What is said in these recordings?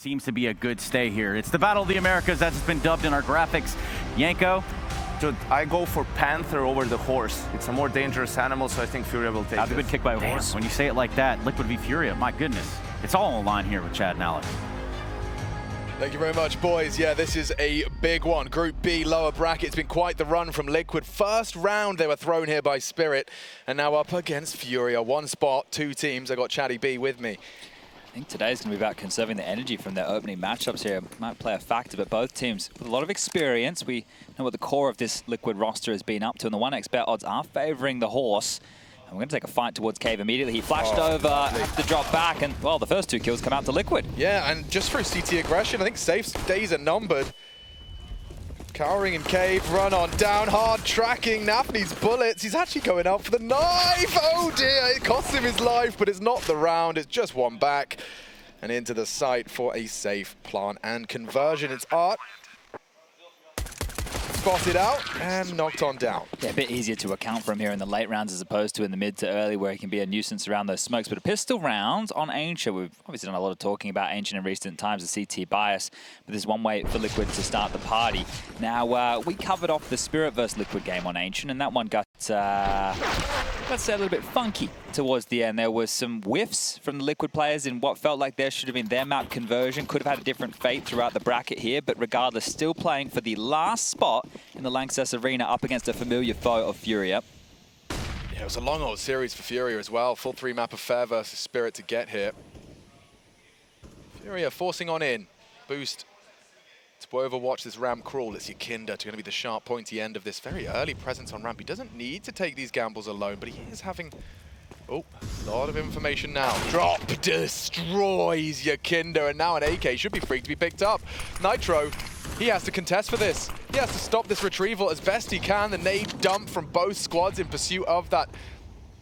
seems to be a good stay here. It's the Battle of the Americas, as it's been dubbed in our graphics. Yanko? Dude, I go for Panther over the horse. It's a more dangerous animal, so I think Furia will take That's a good kick by a Damn. horse. When you say it like that, Liquid v Furia, my goodness. It's all on the line here with Chad and Alex. Thank you very much, boys. Yeah, this is a big one. Group B, lower bracket. It's been quite the run from Liquid. First round, they were thrown here by Spirit, and now up against Furia. One spot, two teams. I got Chatty B with me. I think today's going to be about conserving the energy from their opening matchups here. Might play a factor, but both teams with a lot of experience. We know what the core of this Liquid roster has been up to, and the 1x bet odds are favoring the horse. And we're going to take a fight towards Cave immediately. He flashed over, have to drop back, and, well, the first two kills come out to Liquid. Yeah, and just for CT aggression, I think Safe's days are numbered. Cowering in Cave, run on down, hard tracking, Naf needs bullets. He's actually going out for the knife. Oh dear, it costs him his life, but it's not the round. It's just one back and into the site for a safe plant and conversion. It's Art. Spotted out and knocked on down. Yeah, a bit easier to account for him here in the late rounds as opposed to in the mid to early where he can be a nuisance around those smokes. But a pistol round on Ancient. We've obviously done a lot of talking about Ancient in recent times, the CT bias. But there's one way for Liquid to start the party. Now, we covered off the Spirit vs Liquid game on Ancient, and that one got, let's say, a little bit funky towards the end. There was some whiffs from the Liquid players in what felt like there should have been their map conversion. Could have had a different fate throughout the bracket here, but regardless, still playing for the last spot in the Lanxess Arena up against a familiar foe of Furia. Yeah, it was a long old series for Furia as well. Full 3-map affair versus Spirit to get here. Furia forcing on in. Boost to overwatch this ramp crawl. It's yuurih going to be the sharp, pointy end of this very early presence on ramp. He doesn't need to take these gambles alone, but he is having... Oh, a lot of information now. Drop destroys yuurih, and now an AK should be free to be picked up. Nitro, he has to contest for this. He has to stop this retrieval as best he can. The nade dump from both squads in pursuit of that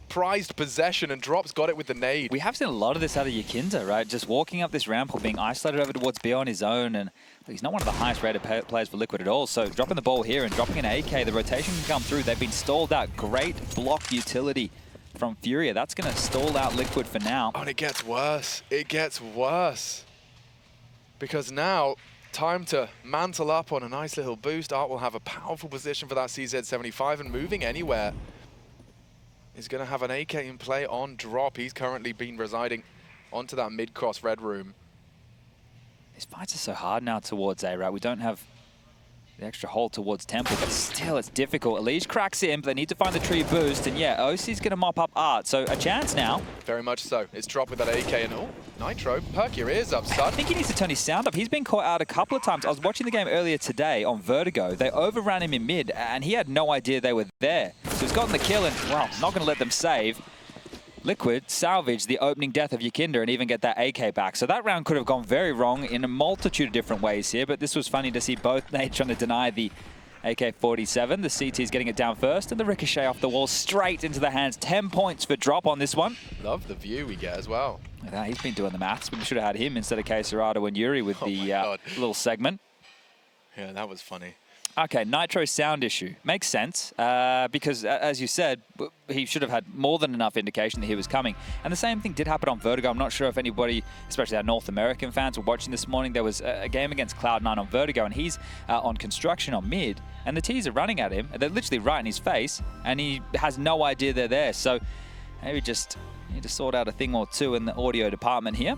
prized possession, and Drop's got it with the nade. We have seen a lot of this out of yuurih, right? Just walking up this ramp or being isolated over towards B on his own, and he's not one of the highest rated players for Liquid at all. So dropping the ball here and dropping an AK, the rotation can come through. They've been stalled out. Great block utility from Furia. That's going to stall out Liquid for now. Oh, and it gets worse. It gets worse. Because now, time to mantle up on a nice little boost. Art will have a powerful position for that CZ75, and moving anywhere is going to have an AK in play on Drop. He's currently been residing onto that mid-cross red room. These fights are so hard now towards A, right? We don't have the extra hold towards Temple, but still it's difficult. Elise cracks in, but they need to find the tree boost, and yeah, oSee's going to mop up Art, so a chance now. Very much so. It's Drop with that AK, and oh, Nitro, perk your ears up, son. I think he needs to turn his sound up. He's been caught out a couple of times. I was watching the game earlier today on Vertigo. They overran him in mid, and he had no idea they were there. So he's gotten the kill, and, well, not going to let them save. Liquid salvaged the opening death of yuurih and even get that AK back. So that round could have gone very wrong in a multitude of different ways here, but this was funny to see both nades trying to deny the AK-47. The CT's getting it down first, and the ricochet off the wall straight into the hands. 10 points for Drop on this one. Love the view we get as well. Yeah, he's been doing the maths. We should have had him instead of KSCERATO and yuurih with the little segment. Yeah, that was funny. Okay, Nitro sound issue. Makes sense, because as you said, he should have had more than enough indication that he was coming. And the same thing did happen on Vertigo. I'm not sure if anybody, especially our North American fans, were watching this morning. There was a game against Cloud9 on Vertigo, and he's on construction on mid, and the T's are running at him. They're literally right in his face, and he has no idea they're there. So maybe just need to sort out a thing or two in the audio department here.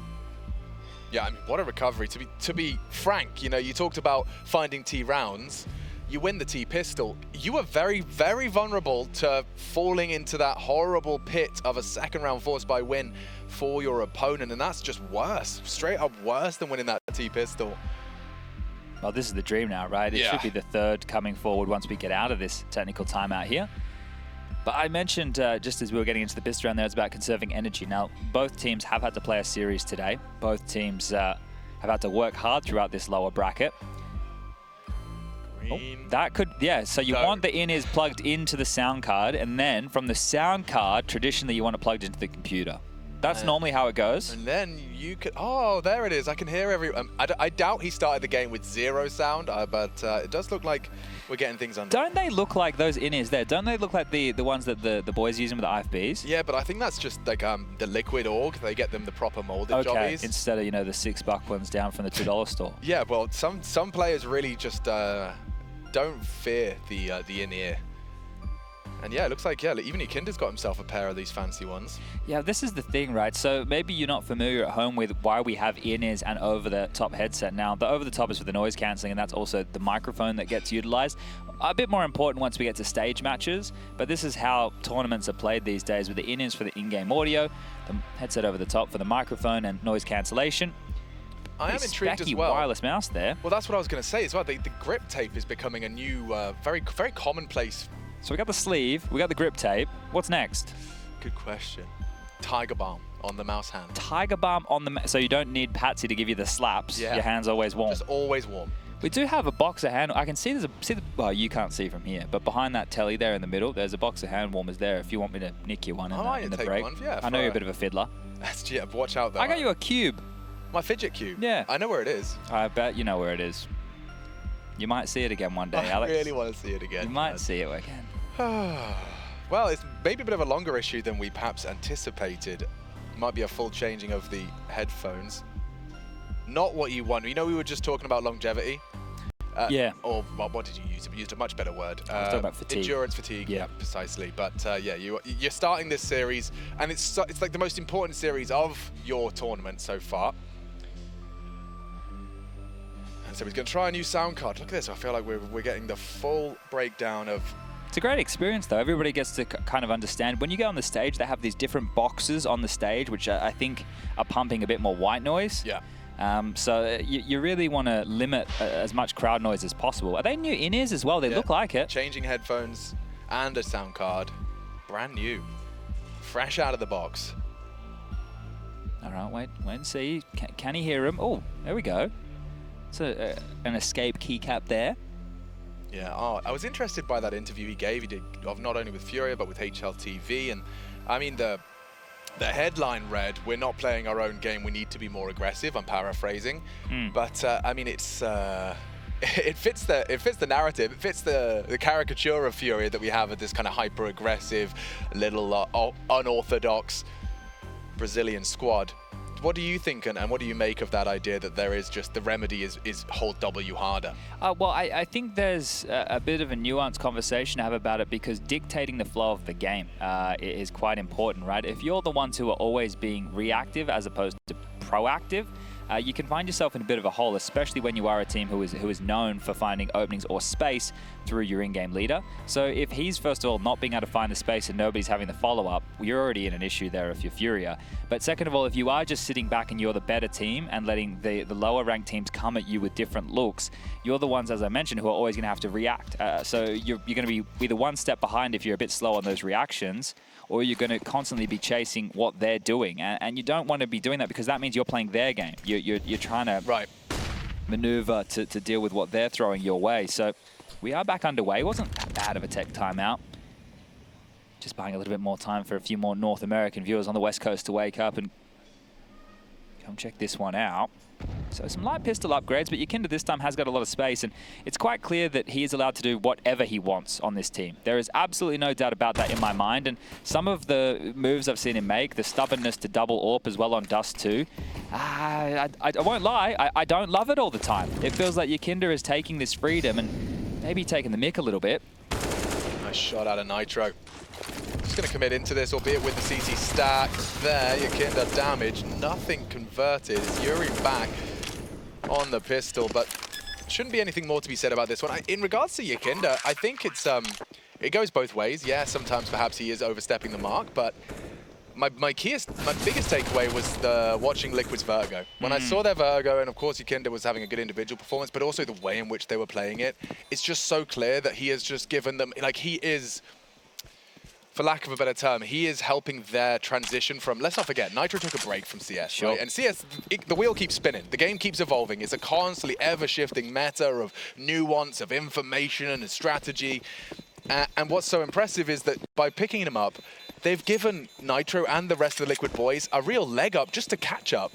Yeah, I mean, what a recovery. To be frank, you know, you talked about finding T rounds. You win the T pistol. You are very, very vulnerable to falling into that horrible pit of a second round force by win for your opponent, and that's just worse. Straight up worse than winning that T pistol. Well, this is the dream now, right? It should be the third coming forward once we get out of this technical timeout here. But I mentioned, just as we were getting into the pistol round there, it's about conserving energy. Now, both teams have had to play a series today. Both teams have had to work hard throughout this lower bracket. Oh, that could, yeah, so you want the in-ears plugged into the sound card, and then from the sound card, traditionally you want it plugged into the computer. That's normally how it goes. And then you could... Oh, there it is. I can hear every... I doubt he started the game with 0 sound, but it does look like we're getting things under. Don't they look like those in-ears there? Don't they look like the ones that the boys using with the IFBs? Yeah, but I think that's just like the liquid org. They get them the proper molded jobbies. Instead of, you know, the $6 ones down from the $2 store. Yeah, well, some players really just don't fear the in-ear. And yeah, it looks like, yeah, even Kinder's got himself a pair of these fancy ones. Yeah, this is the thing, right? So maybe you're not familiar at home with why we have in-ears and over-the-top headset. Now, the over-the-top is for the noise cancelling, and that's also the microphone that gets utilized. A bit more important once we get to stage matches, but this is how tournaments are played these days, with the in-ears for the in-game audio, the headset over the top for the microphone and noise cancellation. I am intrigued as well. Wireless mouse there. Well, that's what I was going to say as well. The grip tape is becoming a new, very commonplace. So we got the sleeve, we got the grip tape. What's next? Good question. Tiger Balm on the mouse hand. Tiger Balm on the so you don't need Patsy to give you the slaps. Yeah. Your hand's always warm. Just always warm. We do have a boxer hand. I can see well, you can't see from here, but behind that telly there in the middle, there's a boxer hand warmers there. If you want me to nick you one in the break. One, yeah, I know you're a bit of a fiddler. Yeah, watch out though. I got you a cube. My fidget cube. Yeah. I know where it is. I bet you know where it is. You might see it again one day, Alex. I really want to see it again. You might see it again. Well, it's maybe a bit of a longer issue than we perhaps anticipated. Might be a full changing of the headphones. Not what you want. You know, we were just talking about longevity. Yeah. Or what did you use? You used a much better word. I was talking about fatigue. Endurance fatigue. Yeah, precisely. But yeah, you're starting this series, and it's like the most important series of your tournament so far. And so he's going to try a new sound card. Look at this. I feel like we're getting the full breakdown of. It's a great experience, though. Everybody gets to kind of understand. When you go on the stage, they have these different boxes on the stage, which I think are pumping a bit more white noise. Yeah. So you really want to limit as much crowd noise as possible. Are they new in-ears as well? They look like it. Changing headphones and a sound card. Brand new. Fresh out of the box. All right, wait and see. Can he hear him? Oh, there we go. So an escape keycap there. Yeah, I was interested by that interview he gave. He did of not only with FURIA, but with HLTV. And I mean, the headline read, "We're not playing our own game. We need to be more aggressive." I'm paraphrasing, but I mean, it's it fits the narrative. It fits the caricature of FURIA that we have of this kind of hyper aggressive, little unorthodox Brazilian squad. What do you think, and what do you make of that idea that there is just the remedy is hold W harder? Well, I think there's a bit of a nuanced conversation to have about it, because dictating the flow of the game is quite important, right? If you're the ones who are always being reactive as opposed to proactive, you can find yourself in a bit of a hole, especially when you are a team who is known for finding openings or space through your in-game leader. So if he's, first of all, not being able to find the space and nobody's having the follow-up, you're already in an issue there if you're FURIA. But second of all, if you are just sitting back and you're the better team and letting the lower-ranked teams come at you with different looks, you're the ones, as I mentioned, who are always going to have to react. So you're going to be either one step behind if you're a bit slow on those reactions, or you're going to constantly be chasing what they're doing. And you don't want to be doing that, because that means you're playing their game. You're trying to maneuver to deal with what they're throwing your way. So we are back underway. It wasn't that bad of a tech timeout. Just buying a little bit more time for a few more North American viewers on the West Coast to wake up and come check this one out. So some light pistol upgrades, but yuurih this time has got a lot of space, and it's quite clear that he is allowed to do whatever he wants on this team. There is absolutely no doubt about that in my mind, and some of the moves I've seen him make, the stubbornness to double AWP as well on Dust 2, I won't lie, I don't love it all the time. It feels like yuurih is taking this freedom and maybe taking the mick a little bit. Nice shot out of Nitro. Just going to commit into this, albeit with the CT stack there. yuurih damage, nothing converted. It's yuurih back on the pistol, but shouldn't be anything more to be said about this one. In regards to yuurih, I think it goes both ways. Yeah, sometimes perhaps he is overstepping the mark, but my biggest takeaway was watching Liquid's Virgo. When I saw their Virgo, and of course yuurih was having a good individual performance, but also the way in which they were playing it, it's just so clear that he has just given them, like, he is, for lack of a better term, he is helping their transition from, let's not forget, Nitro took a break from CS, right? And CS, the wheel keeps spinning. The game keeps evolving. It's a constantly ever-shifting meta of nuance, of information and strategy. And what's so impressive is that by picking him up, they've given Nitro and the rest of the Liquid boys a real leg up just to catch up.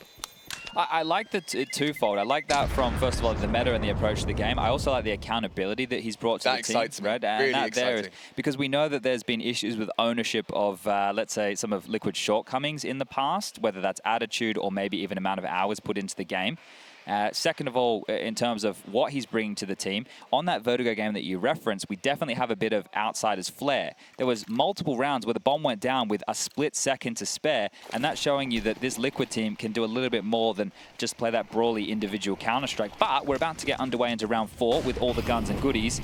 I like it twofold. I like that from, first of all, the meta and the approach to the game. I also like the accountability that he's brought to the team. That excites me. Right? Really exciting. Because we know that there's been issues with ownership of, let's say, some of Liquid's shortcomings in the past, whether that's attitude or maybe even amount of hours put into the game. Second of all, in terms of what he's bringing to the team, on that Vertigo game that you referenced, we definitely have a bit of outsider's flair. There was multiple rounds where the bomb went down with a split second to spare, and that's showing you that this Liquid team can do a little bit more than just play that brawly individual Counter-Strike. But we're about to get underway into round 4 with all the guns and goodies.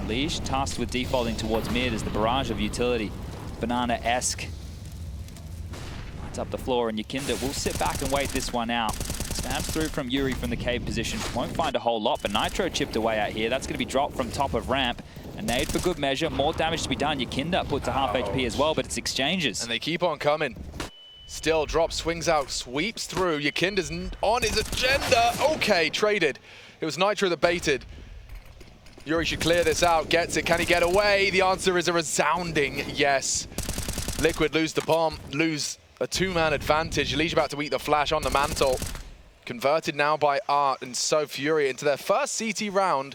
Leash tasked with defaulting towards mid as the barrage of utility, banana-esque, lights up the floor, and yuurih will sit back and wait this one out. Spams through from yuurih from the cave position. Won't find a whole lot, but Nitro chipped away out here. That's going to be dropped from top of ramp. A nade for good measure. More damage to be done. yuurih put to half HP as well, but it's exchanges. And they keep on coming. Still drops, swings out, sweeps through. yuurih's on his agenda. Okay, traded. It was Nitro that baited. yuurih should clear this out. Gets it. Can he get away? The answer is a resounding yes. Liquid lose the bomb, lose a 2-man advantage. Leash about to eat the flash on the mantle. Converted now by Art and so FURIA into their first CT round.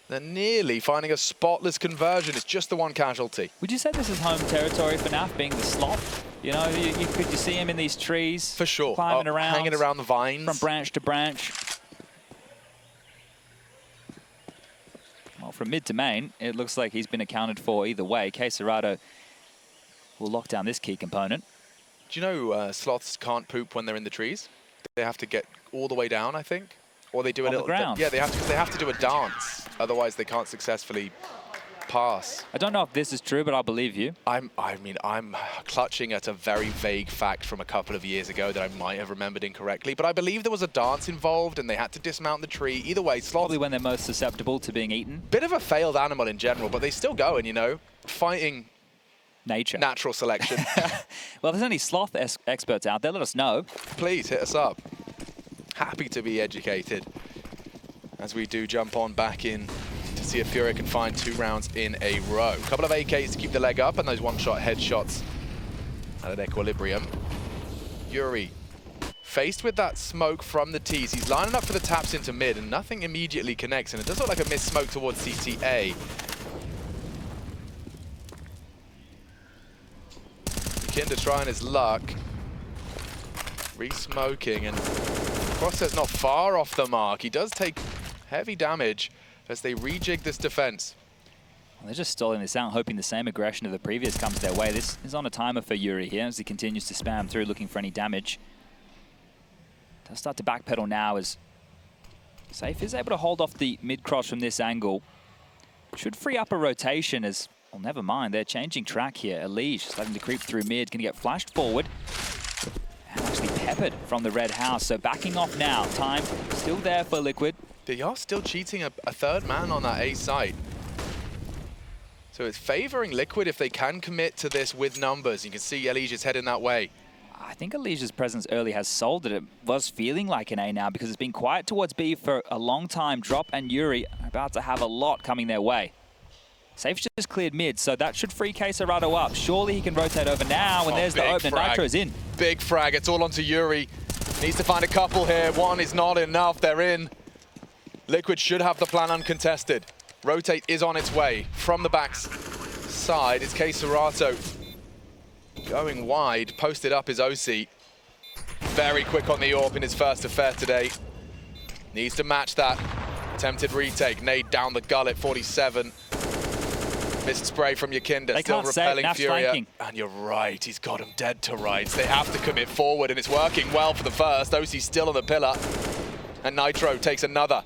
They're nearly finding a spotless conversion. It's just the one casualty. Would you say this is home territory for NAF, being the sloth? You know, could you see him in these trees? For sure. Climbing around. Hanging around the vines. From branch to branch. Well, from mid to main, it looks like he's been accounted for either way. KSCERATO will lock down this key component. Do you know sloths can't poop when they're in the trees? They have to get all the way down, I think. Or they do a little... ground. Yeah, they have to do a dance. Otherwise, they can't successfully pass. I don't know if this is true, but I'll believe you. I mean, I'm clutching at a very vague fact from a couple of years ago that I might have remembered incorrectly, but I believe there was a dance involved and they had to dismount the tree. Either way, sloths... Probably when they're most susceptible to being eaten. Bit of a failed animal in general, but they still go and, you know, fighting... Nature. Natural selection. Well, if there's any sloth experts out there, let us know. Please, hit us up. Happy to be educated. As we do jump on back in to see if FURIA can find 2 rounds in a row. A couple of AKs to keep the leg up and those one-shot headshots at equilibrium. yuurih, faced with that smoke from the T's, he's lining up for the taps into mid and nothing immediately connects, and it does look like a missed smoke towards CTA. yuurih trying his luck. Re-smoking, and Crosshair's not far off the mark. He does take heavy damage as they rejig this defense. Well, they're just stalling this out, hoping the same aggression of the previous comes their way. This is on a timer for yuurih here as he continues to spam through looking for any damage. Does start to backpedal now as saffee is able to hold off the mid-cross from this angle. Should free up a rotation as... Well, never mind, they're changing track here. Elige starting to creep through mid, going to get flashed forward. And actually peppered from the red house, so backing off now. Time still there for Liquid. They are still cheating a 3rd man on that A site. So it's favoring Liquid if they can commit to this with numbers. You can see Elige's heading that way. I think Elige's presence early has sold it. It was feeling like an A now because it's been quiet towards B for a long time. Drop and yuurih are about to have a lot coming their way. saffee just cleared mid, so that should free KSCERATO up. Surely he can rotate over now, and there's the opener. Nitro's in. Big frag. It's all onto yuurih. Needs to find a couple here. One is not enough. They're in. Liquid should have the plan uncontested. Rotate is on its way. From the back side, it's KSCERATO going wide. Posted up is oSee. Very quick on the AWP in his first affair today. Needs to match that. Attempted retake. Nade down the gullet, 47. Missed spray from yuurih, still repelling FURIA. And you're right, he's got him dead to rights. They have to commit forward, and it's working well for the first. oSee still on the pillar. And Nitro takes another.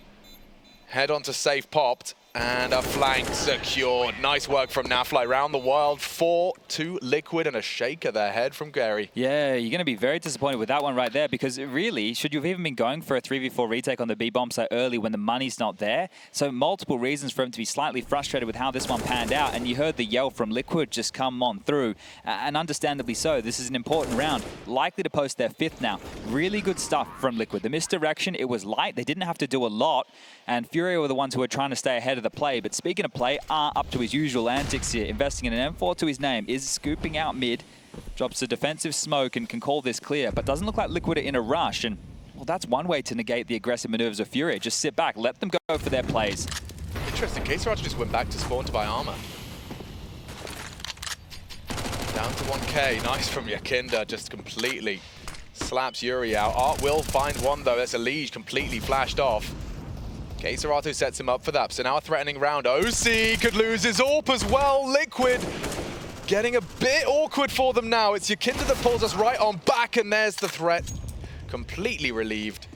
Head onto safe popped, and a flank secured. Nice work from Nafly. Round the world, 4-2 Liquid, and a shake of their head from Gary. Yeah, you're going to be very disappointed with that one right there, because really, should you have even been going for a 3v4 retake on the B-bomb so early when the money's not there? So multiple reasons for him to be slightly frustrated with how this one panned out, and you heard the yell from Liquid just come on through, and understandably so. This is an important round, likely to post their 5th now. Really good stuff from Liquid. The misdirection, it was light. They didn't have to do a lot, and FURIA were the ones who were trying to stay ahead of the the play. But speaking of play, up to his usual antics here, investing in an M4 to his name, is scooping out mid, drops a defensive smoke and can call this clear, but doesn't look like Liquid are in a rush. And, well, that's one way to negate the aggressive maneuvers of FURIA. Just sit back, let them go for their plays. Interesting. KSCERATO just went back to spawn to buy armor. Down to 1k. Nice from Yakinda. Just completely slaps yuurih out. Art will find one, though. That's a leash completely flashed off. KSCERATO sets him up for that. So now a threatening round. oSee could lose his AWP as well. Liquid getting a bit awkward for them now. It's Yakinda that pulls us right on back, and there's the threat. Completely relieved.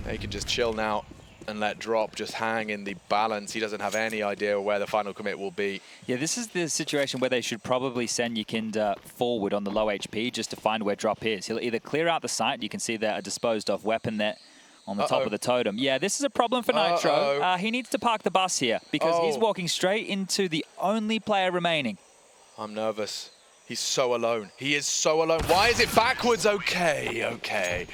They can just chill now and let Drop just hang in the balance. He doesn't have any idea where the final commit will be. Yeah, this is the situation where they should probably send Yakinda forward on the low HP just to find where Drop is. He'll either clear out the site. You can see there a disposed of weapon there on the top of the totem. Yeah, this is a problem for Nitro. He needs to park the bus here because he's walking straight into the only player remaining. I'm nervous. He's so alone. He is so alone. Why is it backwards? Okay, okay.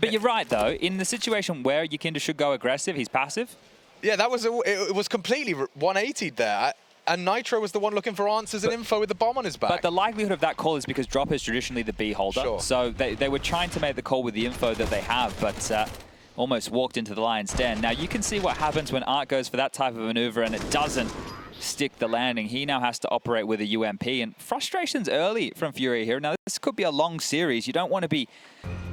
But you're right, though. In the situation where Yakinda should go aggressive, he's passive. Yeah, that was it was completely 180'd there. And Nitro was the one looking for answers and info with the bomb on his back. But the likelihood of that call is because Drop is traditionally the B holder. Sure. So they were trying to make the call with the info that they have, but almost walked into the lion's den. Now, you can see what happens when Art goes for that type of maneuver and it doesn't stick the landing. He now has to operate with a UMP, and frustrations early from FURIA here. Now, this could be a long series. You don't want to be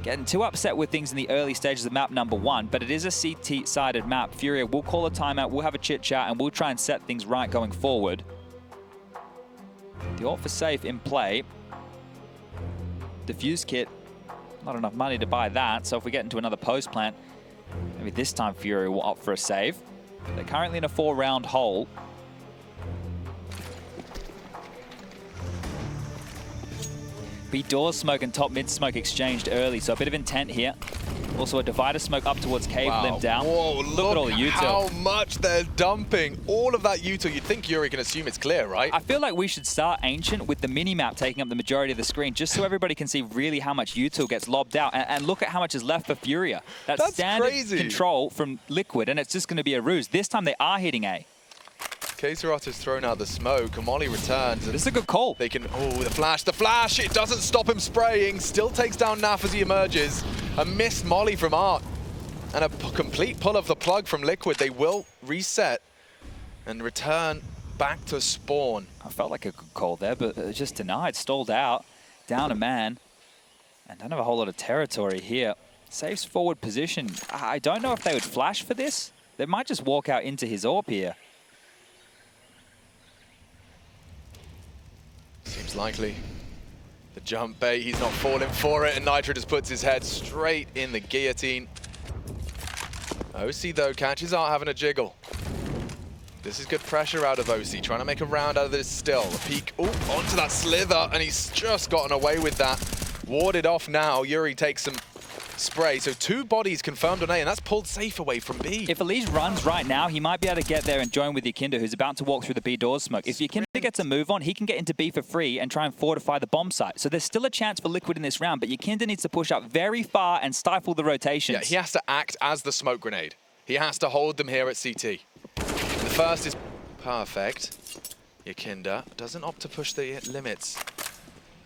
getting too upset with things in the early stages of map number 1, but it is a CT-sided map. FURIA will call a timeout, we'll have a chit-chat, and we'll try and set things right going forward. The ult for safe in play. Diffuse kit, not enough money to buy that, so if we get into another post plant, maybe this time FURIA will opt for a save. They're currently in a 4-round hole. B door smoke and top mid smoke exchanged early, so a bit of intent here. Also a divider smoke up towards cave limb down. Whoa, look at all the util. How much they're dumping. All of that util. You'd think yuurih can assume it's clear, right? I feel like we should start Ancient with the mini-map taking up the majority of the screen, just so everybody can see really how much util gets lobbed out, and look at how much is left for FURIA. That's standard crazy. Control from Liquid, and it's just going to be a ruse. This time they are hitting A. KSCERATO's thrown out the smoke, and Molly returns. And this is a good call. They can, the flash! It doesn't stop him spraying. Still takes down Naf as he emerges. A missed Molly from Art. And a complete pull of the plug from Liquid. They will reset and return back to spawn. I felt like a good call there, but just denied, stalled out, down a man. And don't have a whole lot of territory here. Safe's forward position. I don't know if they would flash for this. They might just walk out into his AWP here. Seems likely. The jump bait, he's not falling for it, and Nitro just puts his head straight in the guillotine. oSee, though, catches Art having a jiggle. This is good pressure out of oSee, trying to make a round out of this still. A peek, onto that slither, and he's just gotten away with that. Warded off now, yuurih takes some spray, so 2 bodies confirmed on A, and that's pulled safe away from B. If Elise runs right now, he might be able to get there and join with Yakinda, who's about to walk through the B doors smoke. If Yakinda gets a move on, he can get into B for free and try and fortify the bomb site. So there's still a chance for Liquid in this round, but Yakinda needs to push up very far and stifle the rotations. Yeah, he has to act as the smoke grenade. He has to hold them here at CT. The first is perfect. Yakinda doesn't opt to push the limits.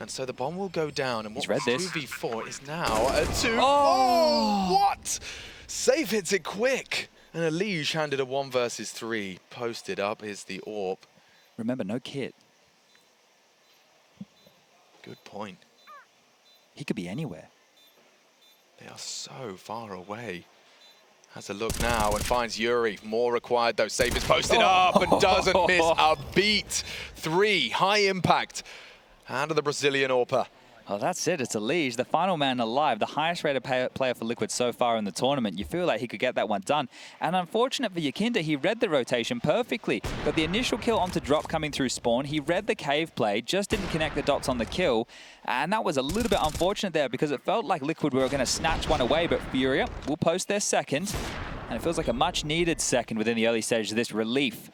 And so the bomb will go down, and what was 2v4 is now a 2. Oh, what? Safe hits it quick. And Elige handed a 1 versus 3. Posted up is the AWP. Remember, no kit. Good point. He could be anywhere. They are so far away. Has a look now and finds yuurih. More required though. Safe is posted up and doesn't miss a beat. 3, high impact. Hand of the Brazilian AWPer. Oh, that's it. It's Elige, the final man alive, the highest rated player for Liquid so far in the tournament. You feel like he could get that one done. And unfortunate for Yakinda, he read the rotation perfectly. Got the initial kill onto Drop coming through spawn. He read the cave play, just didn't connect the dots on the kill. And that was a little bit unfortunate there because it felt like Liquid were going to snatch one away, but FURIA will post their second. And it feels like a much needed second within the early stages of this relief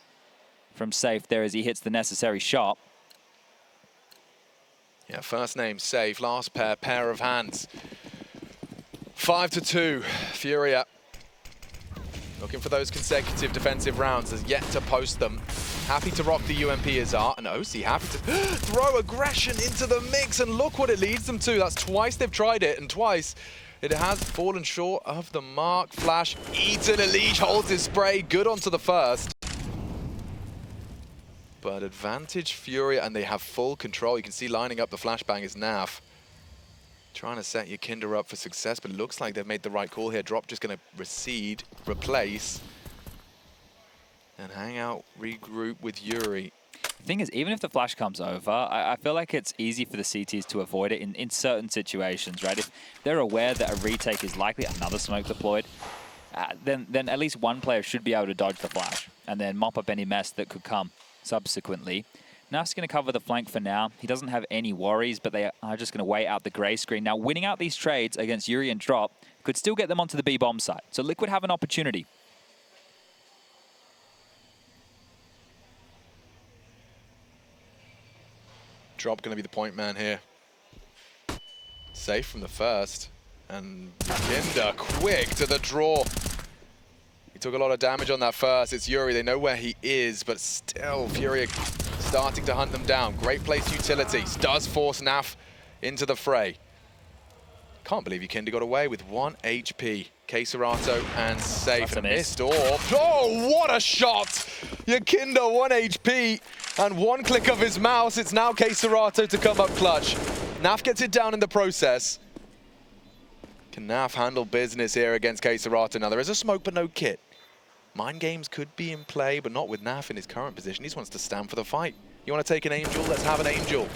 from Safe there as he hits the necessary shot. Yeah, first name Safe, last pair of hands. 5-2, FURIA. Looking for those consecutive defensive rounds, has yet to post them. Happy to rock the UMP as art, and oSee happy to throw aggression into the mix, and look what it leads them to. That's twice they've tried it, and twice it has fallen short of the mark. Flash eaten, Elige holds his spray, good onto the first. But advantage FURIA, and they have full control. You can see lining up the flashbang is Naf. Trying to set yuurih up for success, but it looks like they've made the right call here. Drop just going to recede, replace, and hang out, regroup with yuurih. The thing is, even if the flash comes over, I feel like it's easy for the CTs to avoid it in certain situations, right? If they're aware that a retake is likely, another smoke deployed, then at least one player should be able to dodge the flash and then mop up any mess that could come subsequently. Naf's going to cover the flank for now. He doesn't have any worries, but they are just going to wait out the gray screen. Now, winning out these trades against yuurih and Drop could still get them onto the B-bomb side. So Liquid have an opportunity. Drop going to be the point man here. Safe from the first. And yuurih quick to the draw. He took a lot of damage on that first. It's yuurih. They know where he is, but still FURIA starting to hunt them down. Great place utility. Does force Naf into the fray. Can't believe yuurih got away with 1 HP. KSCERATO and safe. And missed off. Oh, what a shot! yuurih 1 HP and one click of his mouse. It's now KSCERATO to come up clutch. Naf gets it down in the process. Can Naf handle business here against KSCERATO? Now there is a smoke but no kit. Mind games could be in play, but not with Naf in his current position. He just wants to stand for the fight. You want to take an Angel? Let's have an Angel.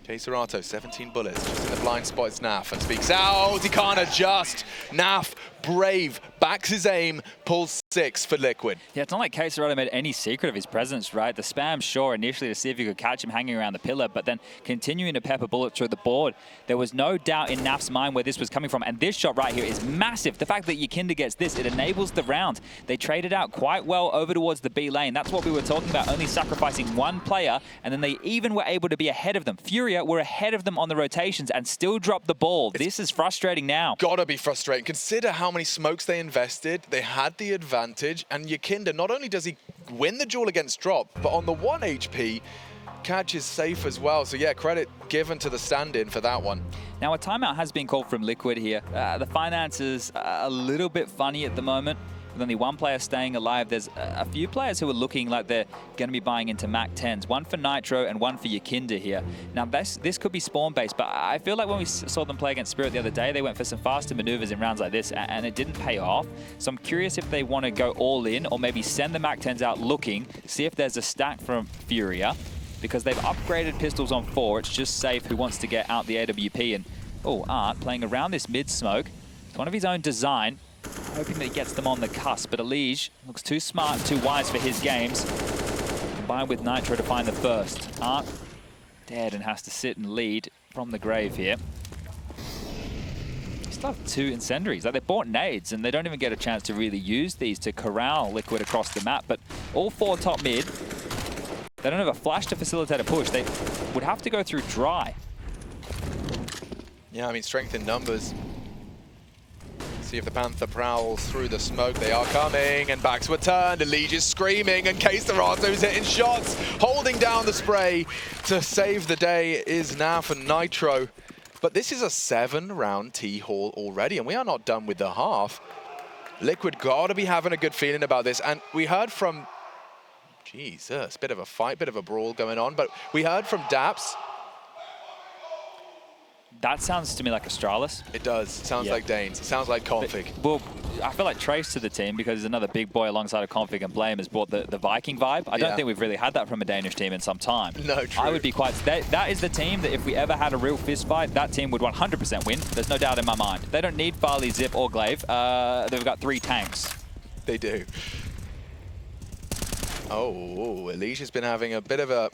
KSCERATO, 17 bullets. Just in the blind spot, it's Naf and speaks out. He can't adjust. Naf, brave, backs his aim, pulls 6 for Liquid. Yeah, it's not like KSCERATO made any secret of his presence, right? The spam, sure, initially to see if you could catch him hanging around the pillar, but then continuing to pepper bullets through the board. There was no doubt in Naf's mind where this was coming from, and this shot right here is massive. The fact that yuurih gets this, it enables the round. They traded out quite well over towards the B lane. That's what we were talking about, only sacrificing one player, and then they even were able to be ahead of them. FURIA were ahead of them on the rotations and still dropped the ball. This is frustrating now. Gotta be frustrating. Consider how many smokes they invested. They had the advantage, and yuurih, not only does he win the duel against Drop, but on the 1 HP, catches safe as well. So yeah, credit given to the stand-in for that one. Now a timeout has been called from Liquid here. The finances are a little bit funny at the moment. With only one player staying alive, there's a few players who are looking like they're going to be buying into Mac 10s. One for Nitro and one for yuurih here. Now, this could be spawn-based, but I feel like when we saw them play against Spirit the other day, they went for some faster maneuvers in rounds like this, and it didn't pay off. So I'm curious if they want to go all in, or maybe send the Mac 10s out looking, see if there's a stack from FURIA, because they've upgraded pistols on 4. It's just safe who wants to get out the AWP. And, oh, Art playing around this mid-smoke. It's one of his own design. Hoping that he gets them on the cusp, but Elige looks too smart, too wise for his games. Combined with Nitro to find the first. Art dead and has to sit and lead from the grave here. They still have 2 incendiaries. Like, they bought nades, and they don't even get a chance to really use these to corral Liquid across the map. But all 4 top mid, they don't have a flash to facilitate a push. They would have to go through dry. Yeah, I mean, strength in numbers. See if the Panther prowls through the smoke. They are coming, and backs were turned. Elige is screaming, and KSCERATO's hitting shots. Holding down the spray to save the day is Naf and Nitro. But this is a 7-round T-haul already, and we are not done with the half. Liquid gotta be having a good feeling about this. And we heard from, Jesus, bit of a fight, bit of a brawl going on, but we heard from Daps. That sounds to me like Astralis. It does. It sounds like Danes. It sounds like Config. But, well, I feel like Trace to the team, because he's another big boy alongside of Config and Blame, has brought the Viking vibe. I don't think we've really had that from a Danish team in some time. No, true. I would be quite... That is the team that if we ever had a real fist fight, that team would 100% win. There's no doubt in my mind. They don't need Farley, Zip, or Glaive. They've got 3 tanks. They do. Oh, Elige has been having a bit of a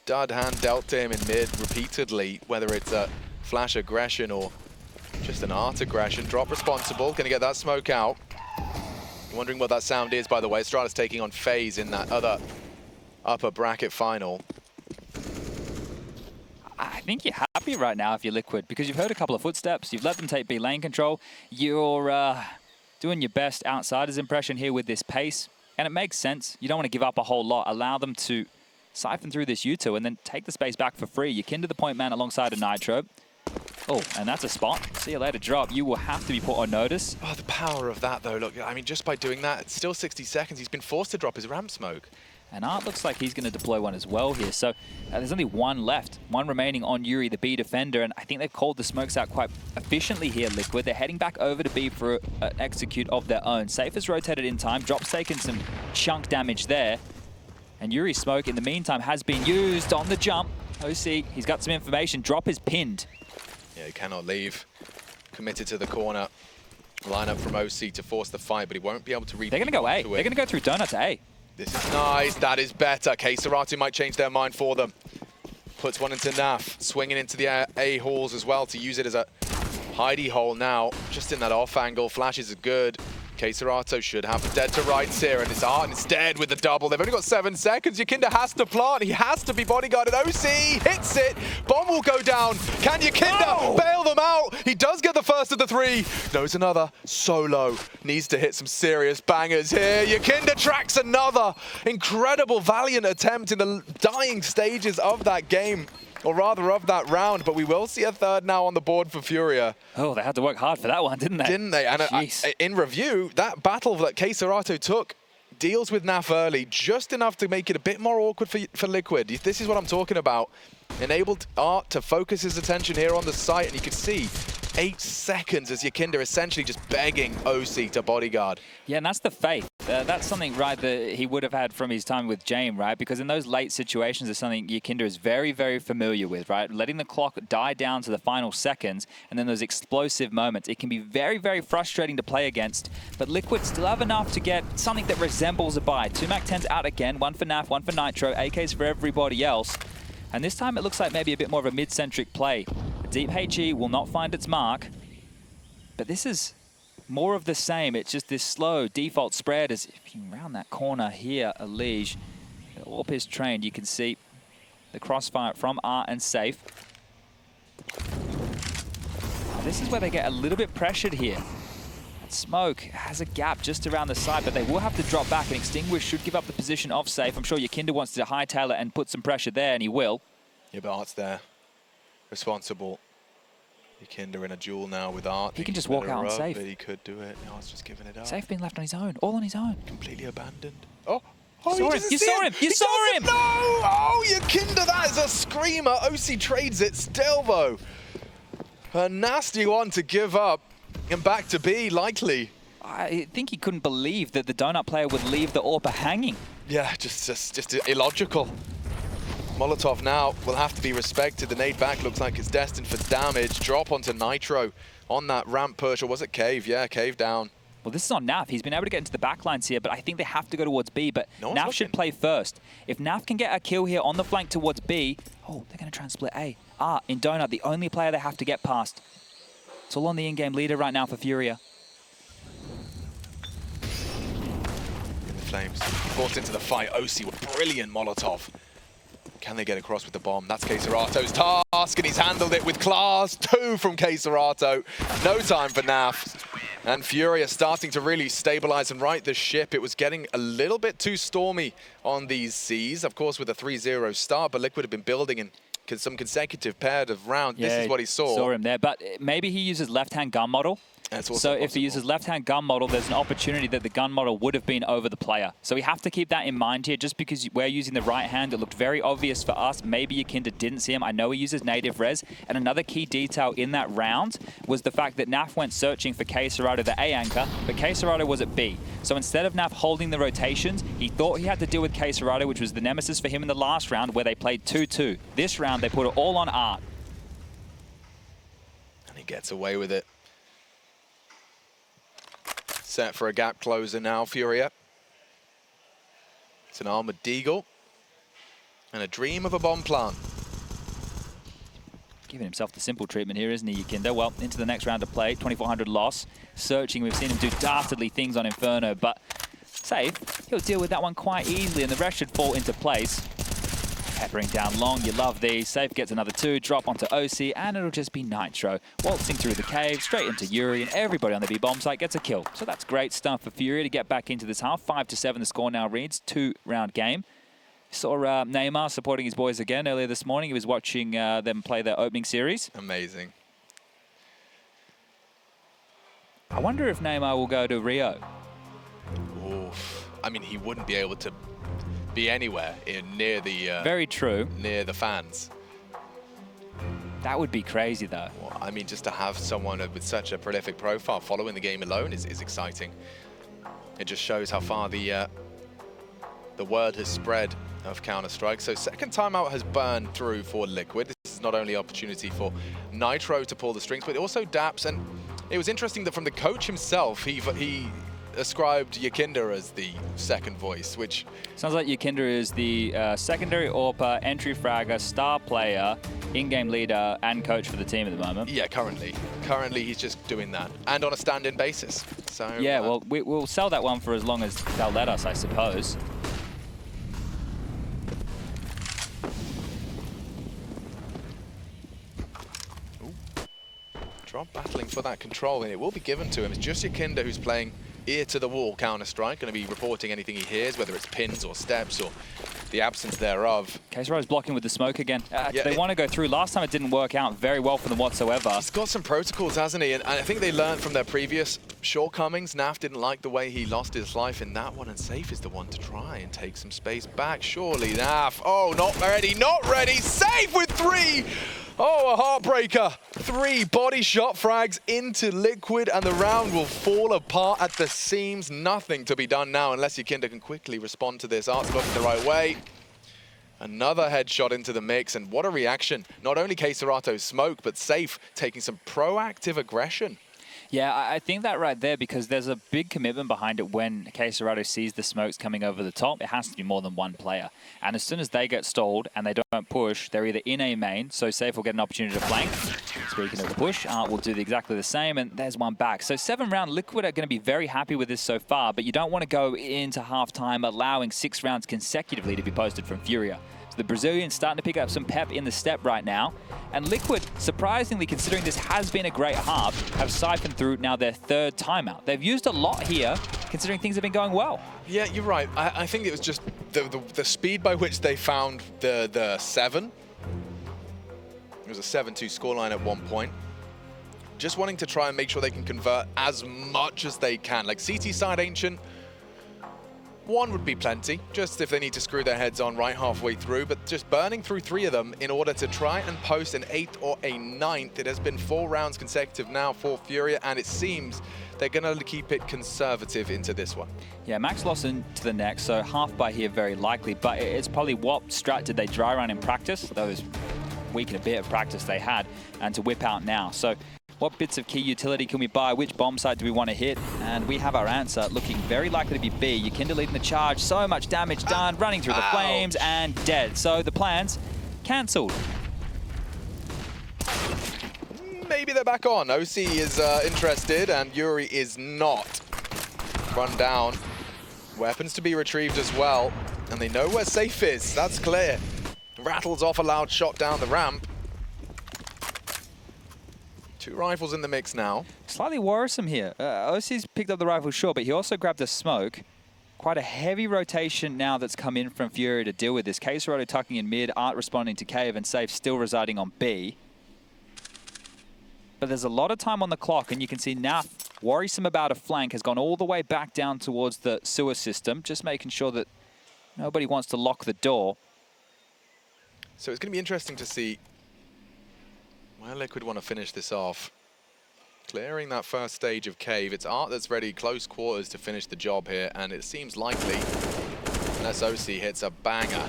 dud hand dealt to him in mid repeatedly, whether it's a flash aggression or just an art aggression. Drop responsible, gonna get that smoke out. Wondering what that sound is, by the way. Astralis taking on FaZe in that other upper bracket final. I think you're happy right now if you're Liquid, because you've heard a couple of footsteps, you've let them take B lane control, you're doing your best outsider's impression here with this pace, and it makes sense. You don't want to give up a whole lot. Allow them to siphon through this U2 and then take the space back for free. You Kinder the point man alongside a Nitro. Oh, and that's a spot. See you later, drop. You will have to be put on notice. Oh, the power of that, though. Look, I mean, just by doing that, it's still 60 seconds. He's been forced to drop his ramp smoke. And Art looks like he's going to deploy one as well here. So there's only one left, one remaining on yuurih, the B defender, and I think they've called the smokes out quite efficiently here, Liquid. They're heading back over to B for an execute of their own. Safe has rotated in time, Drop's taken some chunk damage there. And yuurih's smoke, in the meantime, has been used on the jump. oSee, he's got some information. Drop is pinned. Yeah, he cannot leave. Committed to the corner. Line up from oSee to force the fight, but he won't be able to read. They're going to go A. They're going to go through Donut to A. This is nice. That is better. KSCERATO might change their mind for them. Puts one into Naf. Swinging into the A halls as well to use it as a hidey hole now. Just in that off angle. Flashes are good. KSCERATO should have dead to rights here, and it's Art instead with the double. They've only got 7 seconds. Yuurih has to plant. He has to be bodyguarded. oSee hits it. Bomb will go down. Can Yuurih bail them out? He does get the first of the 3. Knows another. Solo needs to hit some serious bangers here. Yuurih tracks another. Incredible, valiant attempt in the dying stages of that game. Or rather of that round, but we will see a third now on the board for FURIA. Oh, they had to work hard for that one, didn't they? Didn't they? And in review, that battle that KSCERATO took deals with Naf early, just enough to make it a bit more awkward for Liquid. This is what I'm talking about. Enabled Art to focus his attention here on the site, and you can see 8 seconds as Yuurih essentially just begging oSee to bodyguard. Yeah, and that's the faith. That's something, right, that he would have had from his time with James, right? Because in those late situations, it's something Yuurih is very, very familiar with, right? Letting the clock die down to the final seconds, and then those explosive moments. It can be very, very frustrating to play against, but Liquid still have enough to get something that resembles a buy. 2 MAC-10s out again, 1 for Naf, 1 for Nitro, AKs for everybody else. And this time it looks like maybe a bit more of a mid-centric play. A deep HE will not find its mark, but this is more of the same. It's just this slow default spread as if you round that corner here, Elige. The AWP is trained. You can see the crossfire from Art and Safe. This is where they get a little bit pressured here. Smoke has a gap just around the side, but they will have to drop back, and Extinguish should give up the position of Safe. I'm sure Yuurih wants to hightail it and put some pressure there, and he will. Yeah, but Art's there. Responsible. Yuurih in a duel now with Art. He can just walk out and Safe. But he could do it. Art's just giving it up. Safe being left on his own, all on his own. Completely abandoned. Oh, You saw him! You saw him! No! Oh, Yuurih, that is a screamer. oSee trades it still, though. A nasty one to give up. And back to B, likely. I think he couldn't believe that the Donut player would leave the AWP hanging. Yeah, just illogical. Molotov now will have to be respected. The nade back looks like it's destined for damage. Drop onto Nitro on that ramp push, or was it Cave? Yeah, Cave down. Well, this is on Naf. He's been able to get into the backlines here, but I think they have to go towards B. But Naf should play first. If Naf can get a kill here on the flank towards B, oh, they're going to try and split A. In Donut, the only player they have to get past. It's all on the in-game leader right now for FURIA. In the flames. Forced into the fight. oSee with brilliant Molotov. Can they get across with the bomb? That's KSCERATO's task, and he's handled it with class. 2 from KSCERATO. No time for Naf. And FURIA starting to really stabilize and right the ship. It was getting a little bit too stormy on these seas. Of course, with a 3-0 start, but Liquid have been building in some consecutive pairs of rounds. Yeah, this is what he saw. Him there, but maybe he uses left-hand gun model. So if he uses left-hand gun model, there's an opportunity that the gun model would have been over the player. So we have to keep that in mind here. Just because we're using the right hand, it looked very obvious for us. Maybe Yuurih didn't see him. I know he uses native res. And another key detail in that round was the fact that Naf went searching for KSCERATO, the A anchor, but KSCERATO was at B. So instead of Naf holding the rotations, he thought he had to deal with KSCERATO, which was the nemesis for him in the last round where they played 2-2. This round, they put it all on Art. And he gets away with it. Set for a gap closer now, FURIA. It's an armored deagle. And a dream of a bomb plant. Giving himself the simple treatment here, isn't he, Yuurih? Well, into the next round of play, 2400 loss. Searching, we've seen him do dastardly things on Inferno, but Safe, he'll deal with that one quite easily, and the rest should fall into place. Peppering down long, you love these. Safe gets another 2, drop onto oSee, and it'll just be Nitro. Waltzing through the cave, straight into yuurih, and everybody on the B-bomb site gets a kill. So that's great stuff for FURIA to get back into this half. 5-7 the score now reads, 2-round game. Saw Neymar supporting his boys again earlier this morning. He was watching them play their opening series. Amazing. I wonder if Neymar will go to Rio. Oof. I mean, he wouldn't be able to be anywhere near the Very true. near the fans. That would be crazy, though. Well, I mean, just to have someone with such a prolific profile following the game alone is exciting. It just shows how far the word has spread of Counter-Strike. So second timeout has burned through for Liquid. This is not only opportunity for Nitro to pull the strings, but also Daps. And it was interesting that from the coach himself, he ascribed yuurih as the second voice, which... Sounds like yuurih is the secondary AWPer, entry fragger, star player, in-game leader, and coach for the team at the moment. Yeah, currently. Currently, he's just doing that. And on a stand-in basis. So yeah, well, we'll sell that one for as long as they'll let us, I suppose. Drop battling for that control, and it will be given to him. It's just yuurih who's playing ear to the wall Counter-Strike, going to be reporting anything he hears, whether it's pins or steps or the absence thereof. KSCERATO's blocking with the smoke again. Yeah, they want to go through. Last time it didn't work out very well for them whatsoever. He's got some protocols, hasn't he? And I think they learned from their previous shortcomings. Naf didn't like the way he lost his life in that one, and Safe is the one to try and take some space back. Surely Naf. Oh, not ready, not ready. Safe with 3. Oh, a heartbreaker. 3 body shot frags into Liquid, and the round will fall apart at the seams. Nothing to be done now unless yuurih can quickly respond to this. Art's looking the right way. Another headshot into the mix, and what a reaction. Not only KSCERATO's smoke, but Safe taking some proactive aggression. Yeah, I think that right there, because there's a big commitment behind it when KSCERATO sees the smokes coming over the top. It has to be more than one player. And as soon as they get stalled and they don't push, they're either in a main, so Safe will get an opportunity to flank. Speaking of the push, Art will do exactly the same, and there's one back. So 7-round Liquid are going to be very happy with this so far, but you don't want to go into halftime allowing 6 rounds consecutively to be posted from FURIA. So the Brazilians starting to pick up some pep in the step right now. And Liquid, surprisingly, considering this has been a great half, have siphoned through now their 3rd timeout. They've used a lot here, considering things have been going well. Yeah, you're right. I think it was just the speed by which they found the 7. It was a 7-2 scoreline at one point. Just wanting to try and make sure they can convert as much as they can. Like CT side Ancient, 1 would be plenty, just if they need to screw their heads on right halfway through, but just burning through 3 of them in order to try and post an 8th or a 9th. It has been 4 rounds consecutive now for FURIA, and it seems they're going to keep it conservative into this one. Yeah, Max lost into the next, so half by here very likely, but it's probably what strat did they dry run in practice, those week and a bit of practice they had, and to whip out now. So what bits of key utility can we buy? Which bomb site do we want to hit? And we have our answer, looking very likely to be B. yuurih leading the charge, so much damage done, running through the flames and dead. So the plans cancelled. Maybe they're back on. oSee is interested and yuurih is not. Run down. Weapons to be retrieved as well. And they know where Safe is, that's clear. Rattles off a loud shot down the ramp. 2 rifles in the mix now. Slightly worrisome here. oSee's picked up the rifle, sure, but he also grabbed a smoke. Quite a heavy rotation now that's come in from FURIA to deal with this. KSCERATO tucking in mid, Art responding to Cave, and Safe still residing on B. But there's a lot of time on the clock, and you can see Naf, worrisome about a flank, has gone all the way back down towards the sewer system, just making sure that nobody wants to lock the door. So it's going to be interesting to see where Liquid want to finish this off. Clearing that first stage of Cave. It's Art that's ready close quarters to finish the job here, and it seems likely, unless oSee hits a banger.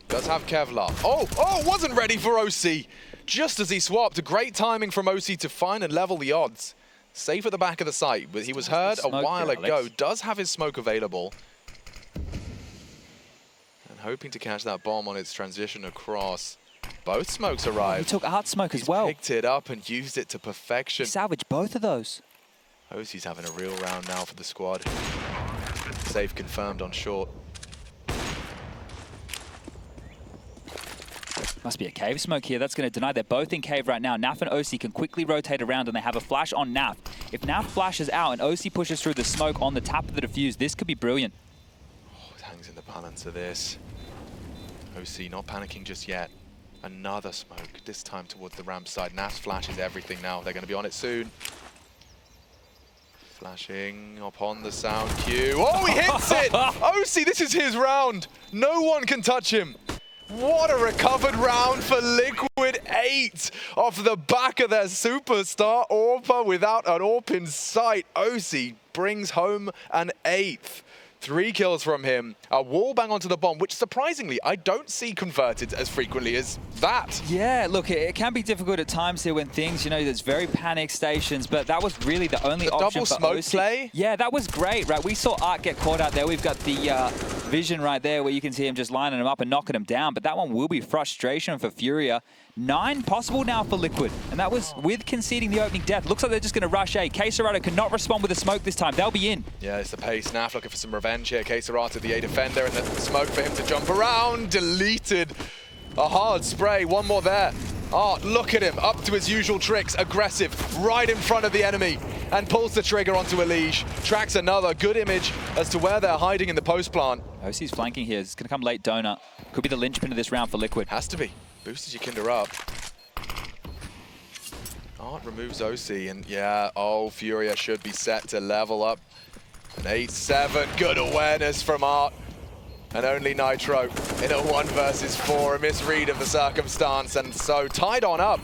Does have Kevlar. Oh, wasn't ready for oSee. Just as he swapped. Great timing from oSee to find and level the odds. Safe at the back of the site, but he was heard a while ago. Does have his smoke available. And hoping to catch that bomb on its transition across. Both smokes arrived. He took Art smoke as well. Picked it up and used it to perfection. He salvaged both of those. oSee's having a real round now for the squad. Safe confirmed on short. Must be a cave smoke here. That's going to deny. They're both in cave right now. Naf and oSee can quickly rotate around, and they have a flash on Naf. If Naf flashes out and oSee pushes through the smoke on the tap of the defuse, this could be brilliant. Oh, it hangs in the balance of this. oSee not panicking just yet. Another smoke, this time towards the ramp side. Naf's flashes everything now. They're going to be on it soon. Flashing upon the sound cue. Oh, he hits it! oSee, this is his round. No one can touch him. What a recovered round for Liquid 8 off the back of their superstar AWPer without an AWP in sight. oSee brings home an 8th. 3 kills from him, a wall bang onto the bomb, which surprisingly I don't see converted as frequently as that. Yeah, look, it can be difficult at times here when things, you know, there's very panic stations, but that was really the only option double for smoke oSee. play? Yeah, that was great, right? We saw Art get caught out there. We've got the vision right there where you can see him just lining him up and knocking him down, but that one will be frustration for FURIA. 9 possible now for Liquid, and that was with conceding the opening death. Looks like they're just going to rush A. KSCERATO cannot respond with a smoke this time. They'll be in. Yeah, it's the pace. Naf looking for some revenge here. KSCERATO, the A defender, and the smoke for him to jump around. Deleted. A hard spray. One more there. Art, look at him. Up to his usual tricks. Aggressive. Right in front of the enemy. And pulls the trigger onto a leash. Tracks another. Good image as to where they're hiding in the post plant. oSee's flanking here. It's going to come late donut. Could be the linchpin of this round for Liquid. Has to be. Boosted your Kinder up. Art removes oSee, and yeah, oh, FURIA should be set to level up. An 8-7, good awareness from Art. And only Nitro in a 1 versus 4, a misread of the circumstance, and so tied on up.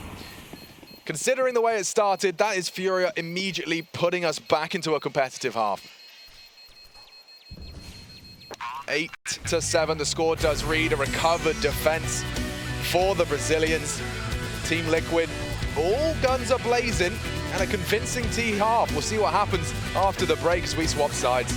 Considering the way it started, that is FURIA immediately putting us back into a competitive half. 8-7, the score does read, a recovered defense for the Brazilians. Team Liquid, all guns are blazing, and a convincing T half. We'll see what happens after the break as we swap sides.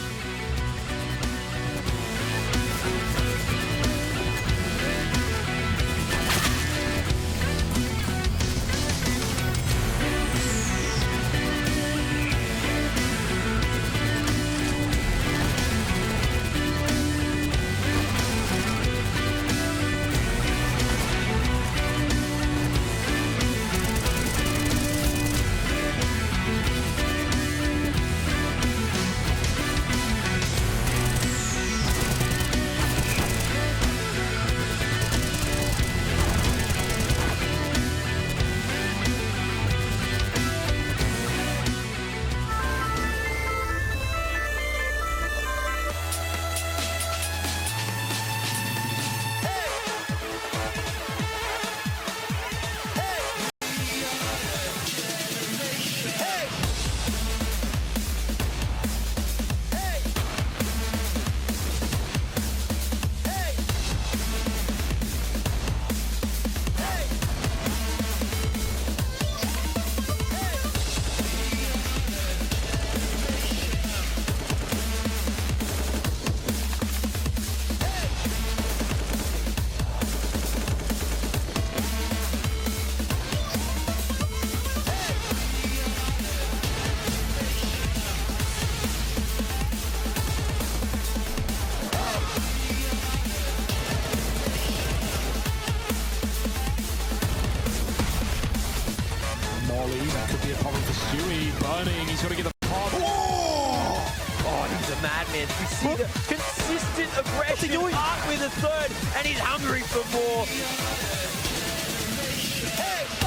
That could be a problem for Stewie. Burning, he's got to get the pop. Oh, he's a madman. We see the consistent aggression. Art with a third, and he's hungry for more.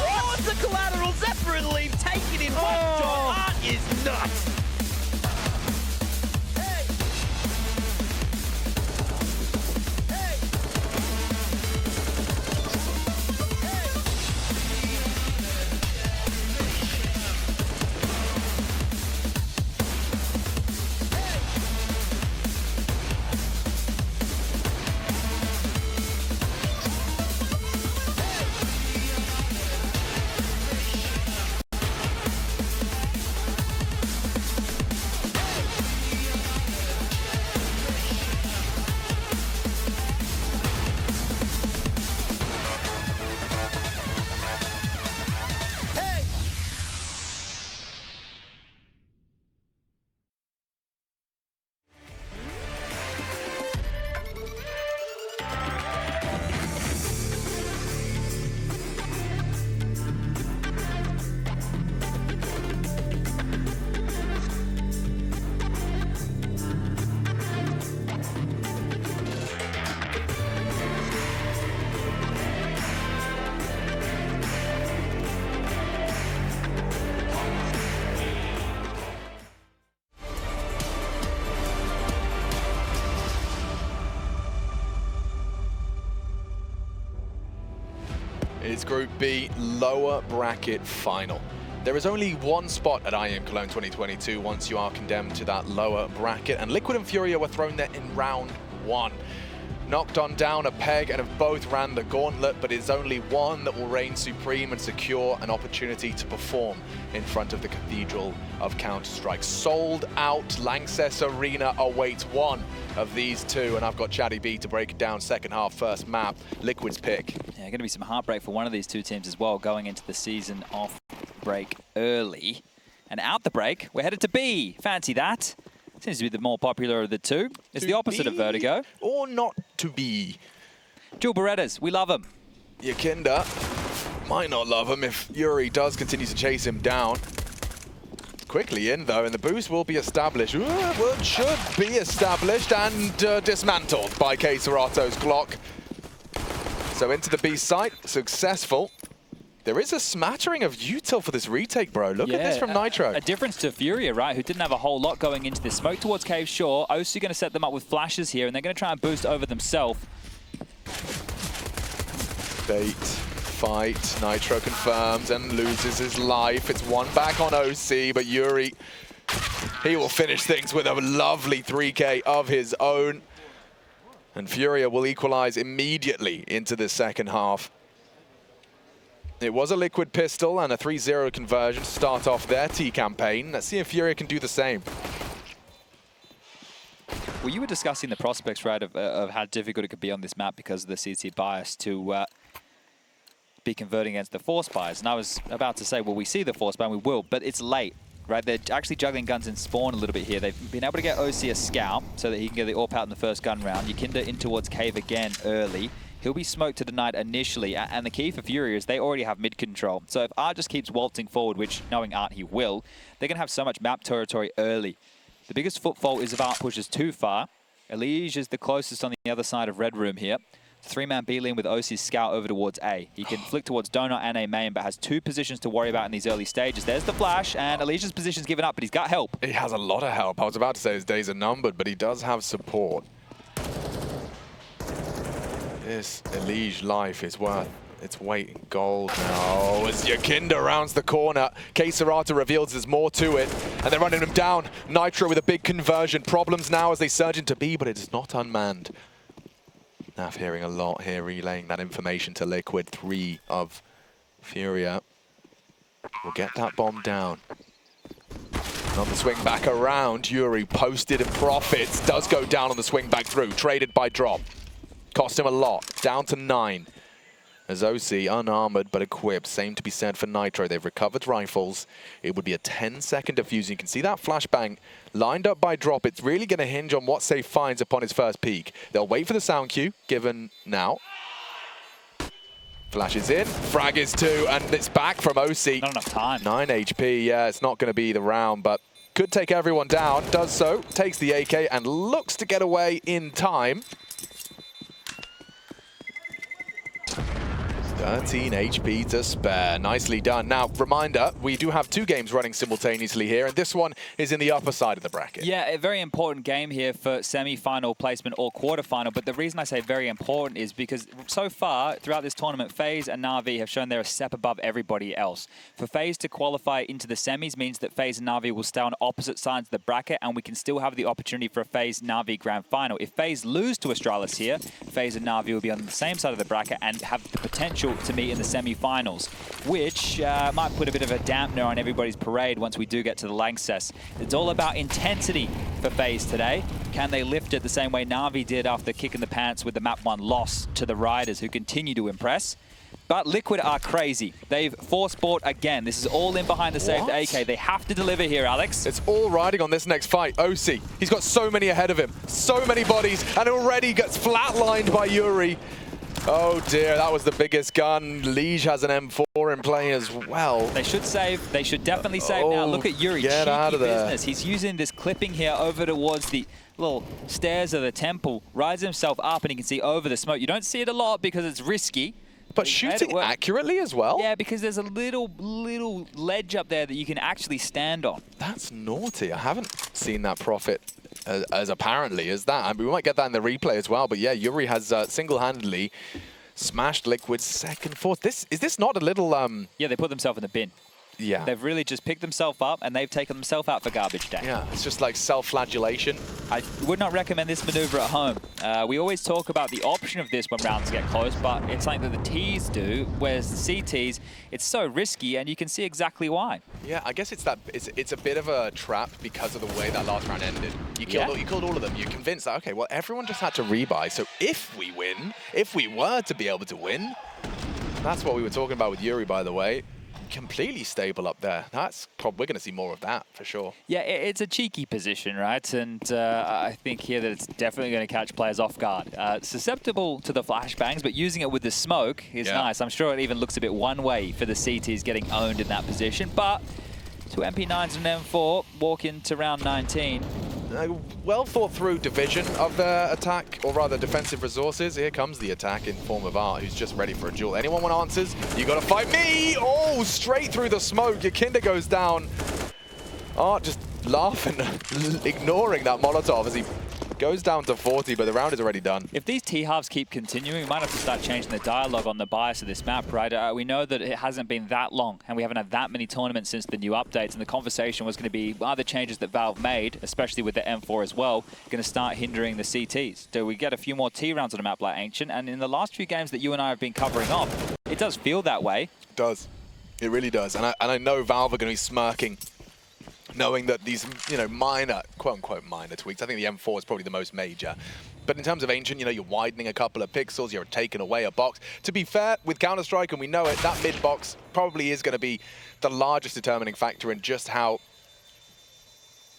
Oh, it's a collateral Zephyr and Leaf taking in one shot. Art is nuts. is Group B lower bracket final. There is only one spot at IEM Cologne 2022 once you are condemned to that lower bracket, and Liquid and FURIA were thrown there in round 1. Knocked on down a peg and have both ran the gauntlet, but it's only one that will reign supreme and secure an opportunity to perform in front of the Cathedral of Counter-Strike. Sold out Lanxess Arena awaits one of these two, and I've got Chatty B to break it down. Second half, first map, Liquid's pick. Yeah, going to be some heartbreak for one of these two teams as well, going into the season off break early. And out the break, we're headed to B. Fancy that. Seems to be the more popular of the two. It's the opposite of Vertigo. Or not to be. Dual Berettas, we love them. Yakinda might not love him if yuurih does continue to chase him down. Quickly in though, and the boost will be established. Ooh, well, it should be established and dismantled by KSCERATO's Glock. So into the B site, successful. There is a smattering of util for this retake, bro. Look at this from Nitro. A difference to FURIA, right, who didn't have a whole lot going into this. Smoke towards Cave Shore. oSee going to set them up with flashes here, and they're going to try and boost over themselves. Bait, fight, Nitro confirms and loses his life. It's one back on oSee, but yuurih, he will finish things with a lovely 3K of his own. And FURIA will equalize immediately into the second half. It was a Liquid pistol and a 3-0 conversion to start off their T campaign. Let's see if FURIA can do the same. Well, you were discussing the prospects, right, of how difficult it could be on this map because of the CT bias to be converting against the force bias. And I was about to say, well, we see the force bias, and we will, but it's late, right? They're actually juggling guns in spawn a little bit here. They've been able to get oSee a scout so that he can get the AWP out in the first gun round. Yakinda in towards Cave again early. He'll be smoked to the night initially, and the key for FURIA is they already have mid control. So if Art just keeps waltzing forward, which knowing Art he will, they're going to have so much map territory early. The biggest footfall is if Art pushes too far. Elige is the closest on the other side of Red Room here. 3-man B lane with oSee's scout over towards A. He can flick towards Donut and A main, but has two positions to worry about in these early stages. There's the flash, and Elige's position's given up, but he's got help. He has a lot of help. I was about to say his days are numbered, but he does have support. This Elige life is worth its weight in gold now. As Yakinda rounds the corner, KSCERATO reveals there's more to it, and they're running him down. Nitro with a big conversion. Problems now as they surge into B, but it is not unmanned. Nav hearing a lot here, relaying that information to Liquid. 3 of FURIA will get that bomb down. And on the swing back around, yuurih posted and profits. Does go down on the swing back through. Traded by drop. Cost him a lot. Down to 9. As oSee, unarmored but equipped. Same to be said for Nitro. They've recovered rifles. It would be a 10-second defuse. You can see that flashbang lined up by drop. It's really going to hinge on what safe finds upon his first peek. They'll wait for the sound cue, given now. Flash is in. Frag is 2, and it's back from oSee. Not enough time. 9 HP. Yeah, it's not going to be the round, but could take everyone down. Does so. Takes the AK and looks to get away in time. 13 HP to spare. Nicely done. Now, reminder, we do have 2 games running simultaneously here, and this one is in the upper side of the bracket. Yeah, a very important game here for semi-final placement or quarter-final, but the reason I say very important is because so far, throughout this tournament, FaZe and Na'Vi have shown they're a step above everybody else. For FaZe to qualify into the semis means that FaZe and Na'Vi will stay on opposite sides of the bracket, and we can still have the opportunity for a FaZe-Na'Vi grand final. If FaZe lose to Astralis here, FaZe and Na'Vi will be on the same side of the bracket and have the potential to meet in the semi-finals, which might put a bit of a dampener on everybody's parade once we do get to the Lanxess. It's all about intensity for FaZe today. Can they lift it the same way Na'Vi did after kicking the pants with the map 1 loss to the Riders, who continue to impress? But Liquid are crazy. They've force-bought again. This is all in behind the saved AK. They have to deliver here, Alex. It's all riding on this next fight. oSee, he's got so many ahead of him. So many bodies, and already gets flatlined by yuurih. Oh dear, that was the biggest gun. Lige has an M4 in play as well. They should save. They should definitely save now. Look at yuurih. Get out of there. Business. He's using this clipping here over towards the little stairs of the temple. Rises himself up and he can see over the smoke. You don't see it a lot because it's risky. But shooting accurately as well? Yeah, because there's a little ledge up there that you can actually stand on. That's naughty. I haven't seen that profit as apparently as that. I mean, we might get that in the replay as well. But yeah, yuurih has single-handedly Smashed Liquid's second, fourth. Is this not a little Yeah, they put themselves in the bin. Yeah. They've really just picked themselves up and they've taken themselves out for garbage day. Yeah, it's just like self-flagellation. I would not recommend this maneuver at home. We always talk about the option of this when rounds get close, but it's something that the Ts do, whereas the CTs, it's so risky, and you can see exactly why. Yeah, I guess it's a bit of a trap because of the way that last round ended. You killed all of them. You're convinced that, okay, well, everyone just had to rebuy. So if we win, if we were to be able to win, that's what we were talking about with yuurih, by the way. Completely stable up there. We're going to see more of that for sure. Yeah, it's a cheeky position, right? And I think here that it's definitely going to catch players off guard. Susceptible to the flashbangs, but using it with the smoke is nice. I'm sure it even looks a bit one way for the CTs getting owned in that position. But two MP9s and an M4 walk into round 19. Well thought through division of their attack, or rather defensive resources. Here comes the attack in form of Art, who's just ready for a duel. Anyone want answers? You gotta fight me! Oh, straight through the smoke. Yakinda goes down. Art just laughing, ignoring that Molotov as he goes down to 40, but the round is already done. If these T-halves keep continuing, we might have to start changing the dialogue on the bias of this map, right? We know that it hasn't been that long, and we haven't had that many tournaments since the new updates, and the conversation was going to be, are the changes that Valve made, especially with the M4 as well, going to start hindering the CTs? Do we get a few more T rounds on a map like Ancient? And in the last few games that you and I have been covering off, it does feel that way. It does. It really does. And I know Valve are going to be smirking, knowing that these, minor, quote-unquote minor tweaks. I think the M4 is probably the most major. But in terms of Ancient, you're widening a couple of pixels, you're taking away a box. To be fair, with Counter-Strike, and we know it, that mid-box probably is going to be the largest determining factor in just how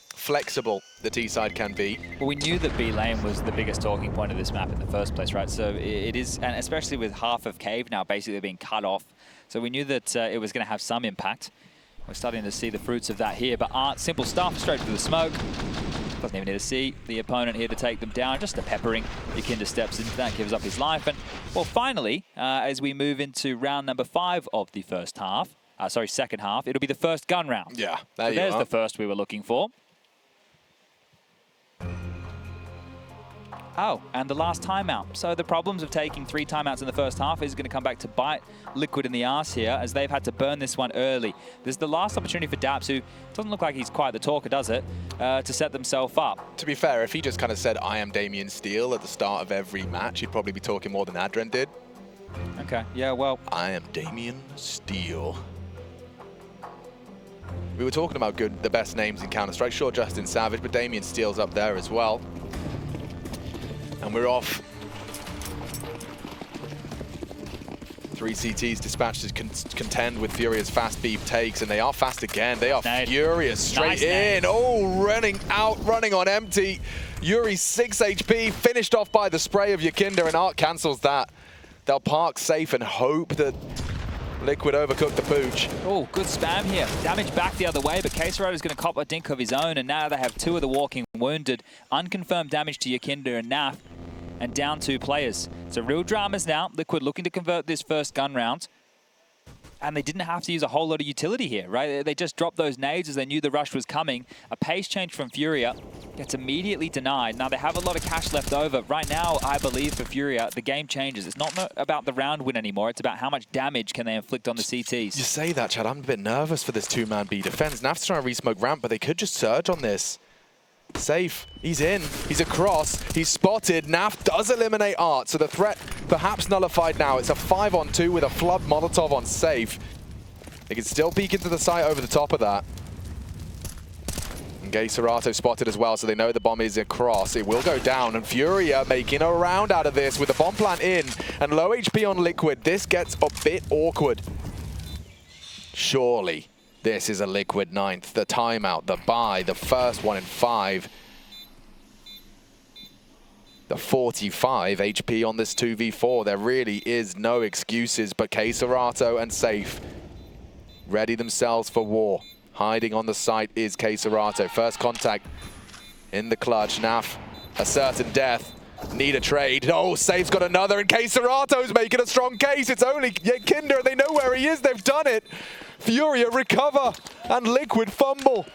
flexible the T side can be. Well, we knew that B lane was the biggest talking point of this map in the first place, right? So it is, and especially with half of Cave now basically being cut off. So we knew that it was going to have some impact. We're starting to see the fruits of that here, but Art, simple stuff, straight through the smoke. Doesn't even need to see the opponent here to take them down, just a peppering. Yakinda steps into that, gives up his life. And, well, finally, as we move into round number 5 of the second half, it'll be the first gun round. Yeah, so there's the first we were looking for. Oh, and the last timeout. So the problems of taking 3 timeouts in the first half is going to come back to bite Liquid in the arse here, as they've had to burn this one early. This is the last opportunity for Daps, who doesn't look like he's quite the talker, does it, to set themselves up. To be fair, if he just kind of said, I am Damien Steele at the start of every match, he'd probably be talking more than Adren did. Okay, yeah, well. I am Damien Steele. We were talking about the best names in Counter-Strike. Sure, Justin Savage, but Damien Steele's up there as well. And we're off. 3 CTs dispatched to contend with Furia's fast beep takes, and they are fast again. They are furious straight in. Oh, running on empty. yuurih 6 HP, finished off by the spray of Yakinda, and Art cancels that. They'll park safe and hope that Liquid overcooked the pooch. Oh, good spam here. Damage back the other way, but KSCERATO is going to cop a dink of his own, and now they have 2 of the walking wounded. Unconfirmed damage to Yakinda and Naf, and down 2 players. So real dramas now. Liquid looking to convert this first gun round. And they didn't have to use a whole lot of utility here, right? They just dropped those nades as they knew the rush was coming. A pace change from FURIA gets immediately denied. Now, they have a lot of cash left over. Right now, I believe for FURIA, the game changes. It's not about the round win anymore. It's about how much damage can they inflict on the CTs. You say that, Chad. I'm a bit nervous for this 2-man B defense. Naf's trying to re-smoke ramp, but they could just surge on this. Safe. He's in. He's across. He's spotted. Naf does eliminate Art, so the threat perhaps nullified now. It's a 5-on-2 with a flood Molotov on Safe. They can still peek into the site over the top of that. And KSCERATO spotted as well, so they know the bomb is across. It will go down, and FURIA making a round out of this with the bomb plant in and low HP on Liquid. This gets a bit awkward. Surely this is a Liquid 9th. The timeout, the buy, the first one in 5. The 45 HP on this 2v4. There really is no excuses, but KSCERATO and Safe ready themselves for war. Hiding on the site is KSCERATO. First contact in the clutch. Naf, a certain death. Need a trade. Oh, Safe's got another, and KSCERATO's making a strong case. It's only Yakinda. They know where he is. They've done it. FURIA recover, and Liquid fumble.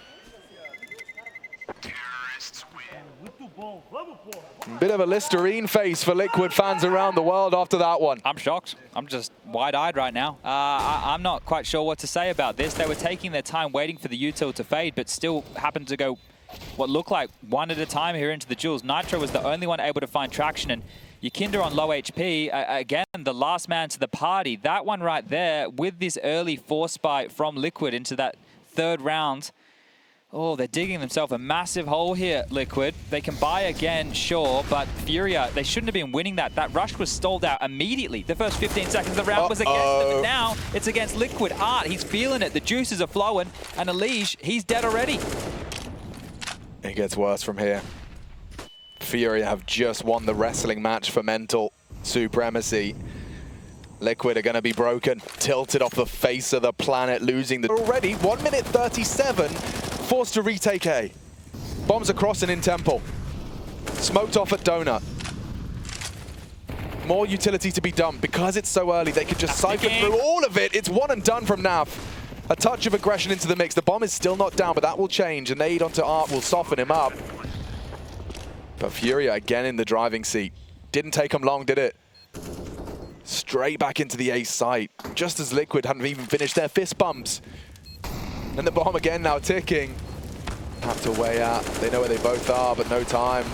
Bit of a Listerine face for Liquid fans around the world after that one. I'm shocked. I'm just wide-eyed right now. I'm not quite sure what to say about this. They were taking their time waiting for the util to fade, but still happened to go what looked like one at a time here into the duels. Nitro was the only one able to find traction, and yuurih on low HP, again, the last man to the party. That one right there, with this early force spike from Liquid into that third round. Oh, they're digging themselves a massive hole here, Liquid. They can buy again, sure, but FURIA, they shouldn't have been winning that. That rush was stalled out immediately. The first 15 seconds of the round was against them, but now it's against Liquid. Art, he's feeling it. The juices are flowing, and Elige, he's dead already. It gets worse from here. FURIA have just won the wrestling match for mental supremacy. Liquid are going to be broken, tilted off the face of the planet, losing the... Already, 1 minute 37, forced to retake A. Bombs across and in Temple. Smoked off at Donut. More utility to be done. Because it's so early, they could just siphon through all of it. It's one and done from Nav. A touch of aggression into the mix. The bomb is still not down, but that will change. And nade onto Art will soften him up. But FURIA again in the driving seat. Didn't take them long, did it? Straight back into the ace site, just as Liquid hadn't even finished their fist bumps. And the bomb again now ticking. Have to weigh out. They know where they both are, but no time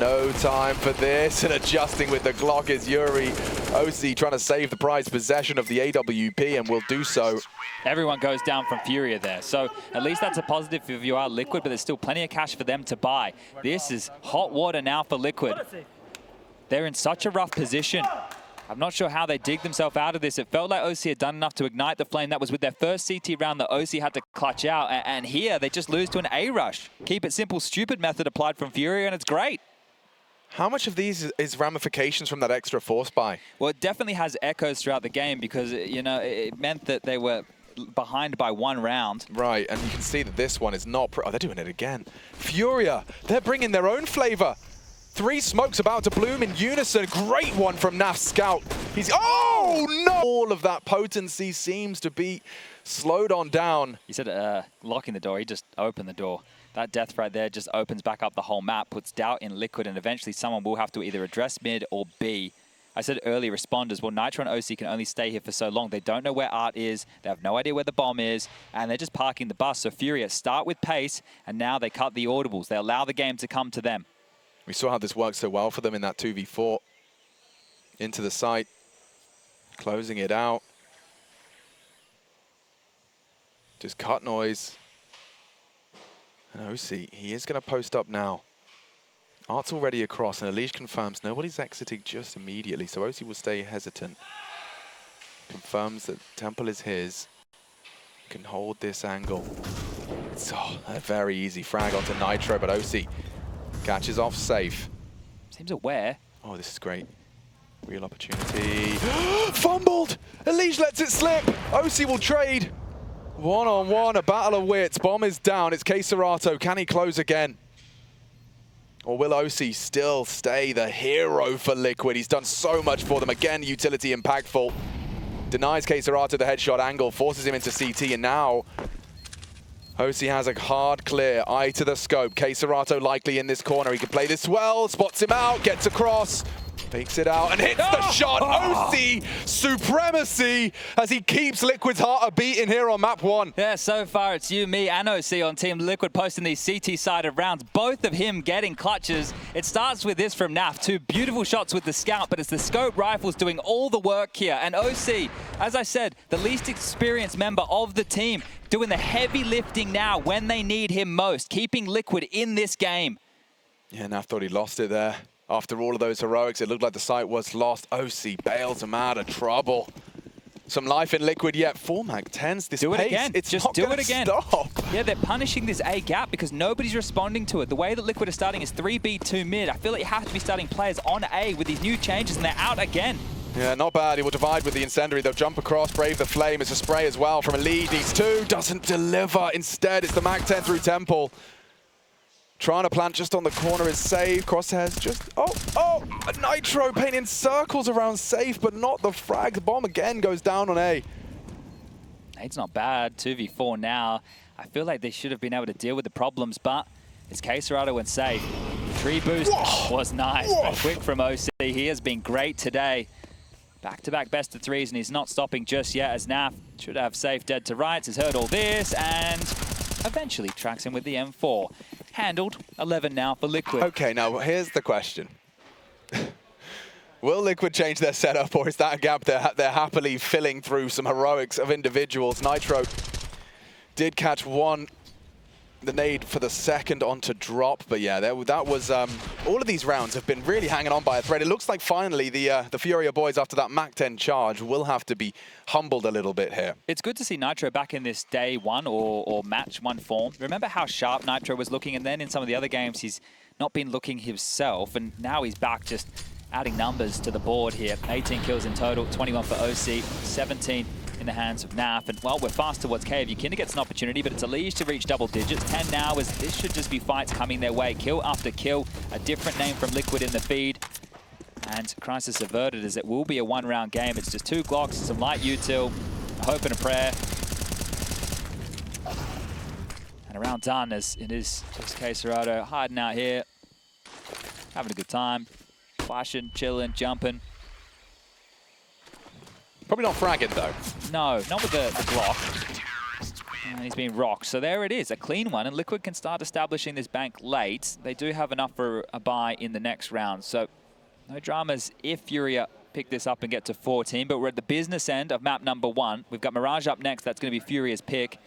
for this. And adjusting with the Glock is yuurih. oSee trying to save the prized possession of the AWP and will do so. Everyone goes down from FURIA there. So at least that's a positive if you are Liquid, but there's still plenty of cash for them to buy. This is hot water now for Liquid. They're in such a rough position. I'm not sure how they dig themselves out of this. It felt like oSee had done enough to ignite the flame. That was with their first CT round that oSee had to clutch out. And here, they just lose to an A rush. Keep it simple, stupid method applied from FURIA, and it's great. How much of these is ramifications from that extra force buy? Well, it definitely has echoes throughout the game because, you know, it meant that they were behind by 1 round. Right, and you can see that this one is not... Oh, they're doing it again. FURIA, they're bringing their own flavor. 3 smokes about to bloom in unison. Great one from Naf Scout. He's... Oh, no! All of that potency seems to be slowed on down. You said locking the door. He just opened the door. That death right there just opens back up the whole map, puts doubt in Liquid, and eventually someone will have to either address mid or B. I said early responders. Well, Nitro and oSee can only stay here for so long. They don't know where Art is. They have no idea where the bomb is, and they're just parking the bus. So FURIA start with pace, and now they cut the audibles. They allow the game to come to them. We saw how this worked so well for them in that 2v4. Into the site. Closing it out. Just cut noise. And oSee, he is going to post up now. Art's already across, and Elige confirms nobody's exiting just immediately, so oSee will stay hesitant. Confirms that Temple is his. Can hold this angle. It's a very easy frag onto Nitro, but oSee catches off safe. Seems aware. Oh, this is great. Real opportunity. Fumbled! Elige lets it slip. oSee will trade. 1-on-1, a battle of wits. Bomb is down. It's KSCERATO. Can he close again? Or will oSee still stay the hero for Liquid? He's done so much for them. Again, utility impactful. Denies KSCERATO the headshot angle, forces him into CT, and now oSee has a hard clear, eye to the scope. KSCERATO likely in this corner. He can play this well, spots him out, gets across, fakes it out, and hits the shot. oSee supremacy as he keeps Liquid's heart a beat in here on map 1. Yeah, so far it's you, me, and oSee on Team Liquid posting these CT-sided rounds. Both of him getting clutches. It starts with this from Naf. 2 beautiful shots with the scout, but it's the scope rifles doing all the work here. And oSee, as I said, the least experienced member of the team, doing the heavy lifting now when they need him most, keeping Liquid in this game. Yeah, Naf thought he lost it there. After all of those heroics, it looked like the site was lost. oSee bails him out of trouble. Some life in Liquid yet. 4 mag 10s. This do it pace, again. it's just not do it again. Stop. Yeah, they're punishing this A gap because nobody's responding to it. The way that Liquid are starting is 3B, 2 mid. I feel like you have to be starting players on A with these new changes, and they're out again. Yeah, not bad. He will divide with the incendiary. They'll jump across, brave the flame. It's a spray as well from Elige. These 2 doesn't deliver. Instead, it's the mag 10 through Temple. Trying to plant just on the corner is safe. Crosshairs just... Oh! Nitro painting circles around safe, but not the frag. The bomb again goes down on A. It's not bad. 2v4 now. I feel like they should have been able to deal with the problems, but it's KSCERATO and safe. tree boost was nice. But quick from oSee. He has been great today. Back-to-back best of threes, and he's not stopping just yet as Naf should have safe dead to rights. Has heard all this and eventually tracks him with the M4. Handled. 11 now for Liquid. Okay, now here's the question. Will Liquid change their setup, or is that a gap they're happily filling through some heroics of individuals? Nitro did catch one, the nade for the second onto drop, but yeah, that was all of these rounds have been really hanging on by a thread. It looks like finally the FURIA boys, after that Mach 10 charge, will have to be humbled a little bit here. It's good to see Nitro back in this day one or match one form. Remember how sharp Nitro was looking, and then in some of the other games he's not been looking himself, and now he's back just adding numbers to the board here. 18 kills in total, 21 for oSee, 17 in the hands of Naf. And well, we're fast towards KF. Yuurih gets an opportunity, but it's Elige to reach double digits. 10 now, as this should just be fights coming their way. Kill after kill, a different name from Liquid in the feed. And crisis averted, as it will be a one-round game. It's just 2 Glocks, some light util, a hope and a prayer. And a round done, as it is just KSCERATO hiding out here, having a good time, flashing, chilling, jumping. Probably not fragging though. No, not with the Glock. And he's being rocked. So there it is, a clean one. And Liquid can start establishing this bank late. They do have enough for a bye in the next round. So no dramas if FURIA pick this up and get to 14. But we're at the business end of map number 1. We've got Mirage up next. That's going to be FURIA's pick.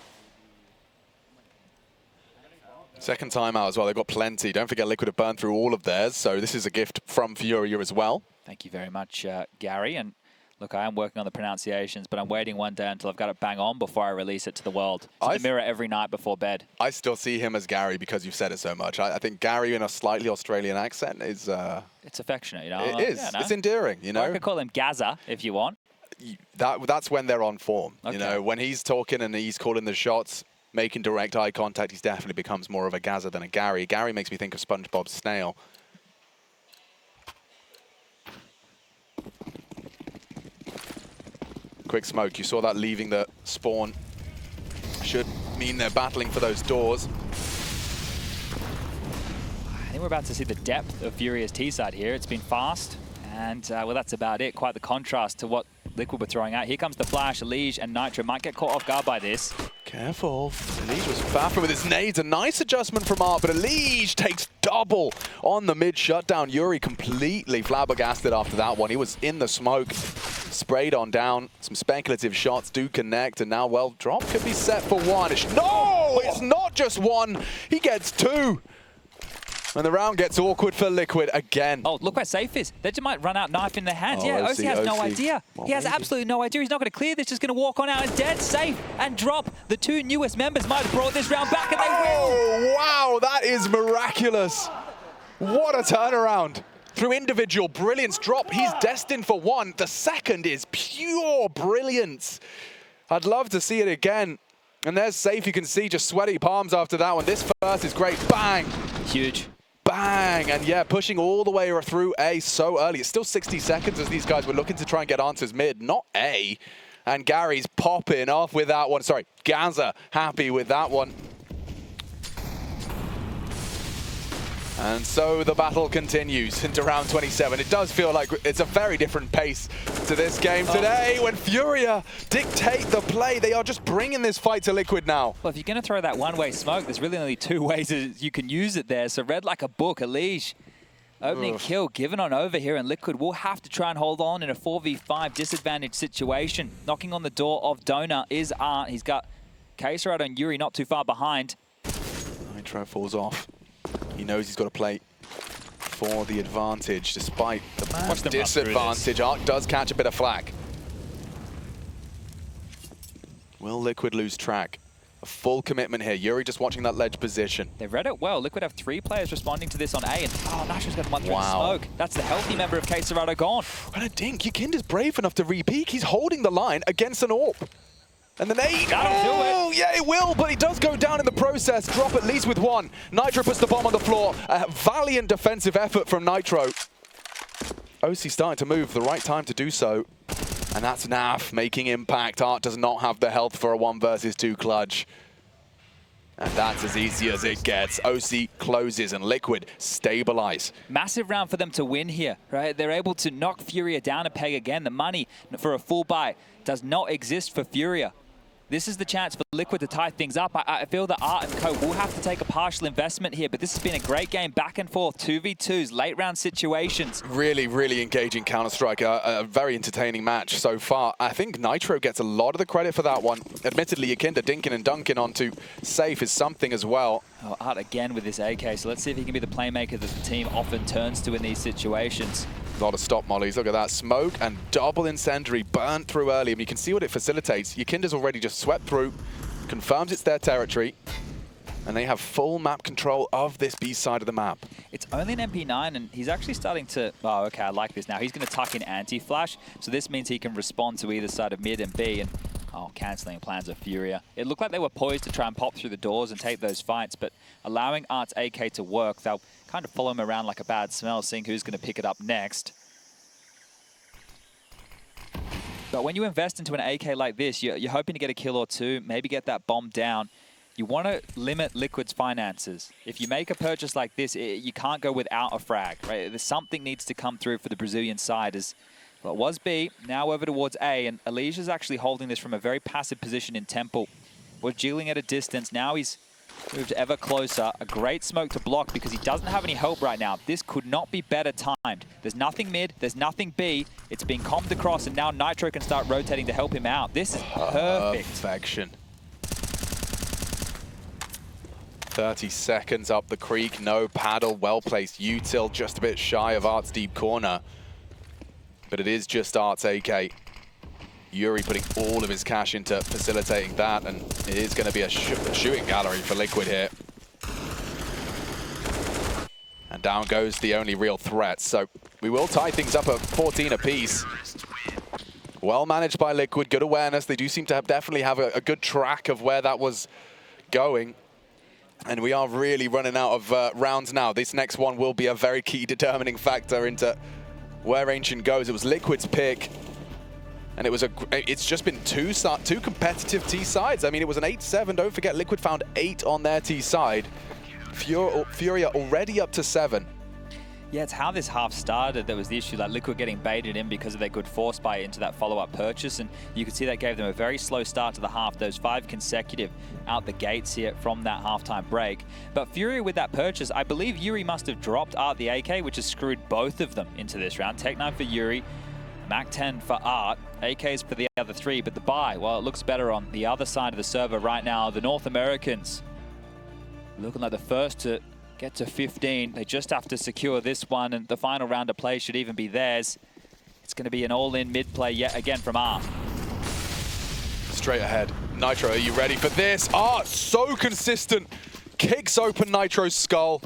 Second timeout as well. They've got plenty. Don't forget Liquid have burned through all of theirs. So this is a gift from FURIA as well. Thank you very much, Gary. And look, I am working on the pronunciations, but I'm waiting one day until I've got it bang on before I release it to the world. It's in the mirror every night before bed. I still see him as Gary because you've said it so much. I think Gary in a slightly Australian accent is... it's affectionate, you know? It is. Yeah, no? It's endearing, you know? I could call him Gaza if you want. That's when they're on form. Okay. You know, when he's talking and he's calling the shots, making direct eye contact, he definitely becomes more of a Gaza than a Gary. Gary makes me think of SpongeBob Snail. Quick smoke. You saw that leaving the spawn. Should mean they're battling for those doors. I think we're about to see the depth of FURIA's T side here. It's been fast, and well, that's about it. Quite the contrast to what Liquid were throwing out. Here comes the flash. Elige and Nitro might get caught off guard by this. Careful. Elige was faster with his nades. A nice adjustment from Art, but Elige takes double on the mid shutdown. yuurih completely flabbergasted after that one. He was in the smoke, sprayed on down. Some speculative shots do connect, and now, well, drop could be set for one. No, it's not just one. He gets 2. And the round gets awkward for Liquid again. Oh, look where safe is. They just might run out knife in their hands. Oh, yeah, oSee has no oSee. idea. Well, he has absolutely no idea. He's not going to clear this. Just going to walk on out and dead safe and drop. The 2 newest members might have brought this round back, and they will. Oh, wow, that is miraculous. What a turnaround. Through individual brilliance drop, he's destined for 1. The second is pure brilliance. I'd love to see it again. And there's safe. You can see just sweaty palms after that one. This first is great. Bang. Huge. Bang! And yeah, pushing all the way through A so early. It's still 60 seconds as these guys were looking to try and get answers mid, not A. And Gary's popping off with that one. Sorry, Gaza happy with that one. And so the battle continues into round 27. It does feel like it's a very different pace to this game today when FURIA dictate the play. They are just bringing this fight to Liquid now. Well, if you're going to throw that one-way smoke, there's really only 2 ways you can use it there. So read like a book. Elige, opening kill given on over here, and Liquid will have to try and hold on in a 4v5 disadvantage situation. Knocking on the door of Donut is Art. He's got KSCERATO and yuurih not too far behind. Nitro falls off. He knows he's got to play for the advantage, despite the disadvantage. Arc does catch a bit of flack. Will Liquid lose track? A full commitment here. yuurih just watching that ledge position. They've read it well. Liquid have 3 players responding to this on A, and Nitro's got 1 through the smoke. That's the healthy member of KSCERATO gone. What a dink. Yuurih is brave enough to re-peek. He's holding the line against an AWP. And the nade, yeah, it will, but he does go down in the process. Drop at least with 1. Nitro puts the bomb on the floor. A valiant defensive effort from Nitro. oSee starting to move, the right time to do so. And that's Naf making impact. Art does not have the health for a 1 versus 2 clutch. And that's as easy as it gets. oSee closes and Liquid stabilize. Massive round for them to win here, right? They're able to knock FURIA down a peg again. The money for a full buy does not exist for FURIA. This is the chance for Liquid to tie things up. I feel that Art and Co will have to take a partial investment here, but this has been a great game, back and forth, 2v2s, late round situations. Really, really engaging Counter-Strike. A very entertaining match so far. I think Nitro gets a lot of the credit for that one. Admittedly, Yakinda dinking and dunking onto Safe is something as well. Oh, Art again with this AK, so let's see if he can be the playmaker that the team often turns to in these situations. A lot of stop mollies. Look at that. Smoke and double incendiary burnt through early. And you can see what it facilitates. Yakinda's already just swept through, confirms it's their territory, and they have full map control of this B side of the map. It's only an MP9, and he's actually starting to... Oh, okay, I like this now. He's going to tuck in anti-flash, so this means he can respond to either side of mid and B, and cancelling plans of FURIA. It looked like they were poised to try and pop through the doors and take those fights, but allowing Art's AK to work, they'll kind of follow him around like a bad smell, seeing who's going to pick it up next. But when you invest into an AK like this, you're hoping to get a kill or two, maybe get that bomb down. You want to limit Liquid's finances. If you make a purchase like this, you can't go without a frag, right? Something needs to come through for the Brazilian side. Well, it was B, now over towards A, and Alicia's actually holding this from a very passive position in Temple. Was jiggling at a distance, now he's moved ever closer. A great smoke to block because he doesn't have any help right now. This could not be better timed. There's nothing mid, there's nothing B. It's being combed across, and now Nitro can start rotating to help him out. This is perfect. Perfection. 30 seconds up the creek, no paddle, well-placed util, just a bit shy of Art's deep corner. But it is just Art's AK. yuurih putting all of his cash into facilitating that, and it is going to be a shooting gallery for Liquid here. And down goes the only real threat. So we will tie things up at 14 apiece. Well managed by Liquid, good awareness. They do seem to definitely have a good track of where that was going. And we are really running out of rounds now. This next one will be a very key determining factor into where Ancient goes. It was Liquid's pick, and it's just been two competitive T sides. I mean, it was an 8-7. Don't forget, Liquid found 8 on their T side. FURIA already up to 7. Yeah, it's how this half started that was the issue. Like Liquid getting baited in because of their good force buy into that follow-up purchase, and you could see that gave them a very slow start to the half. Those 5 consecutive out the gates here from that halftime break. But FURIA with that purchase, I believe yuurih must have dropped Art the AK, which has screwed both of them into this round. Tech-9 for yuurih, Mac-10 for Art, AKs for the other 3, but the buy, well, it looks better on the other side of the server right now. The North Americans looking like the first to get to 15. They just have to secure this one, and the final round of play should even be theirs. It's going to be an all-in mid-play yet again from Art. Straight ahead. Nitro, are you ready for this? Art, so consistent. Kicks open Nitro's skull.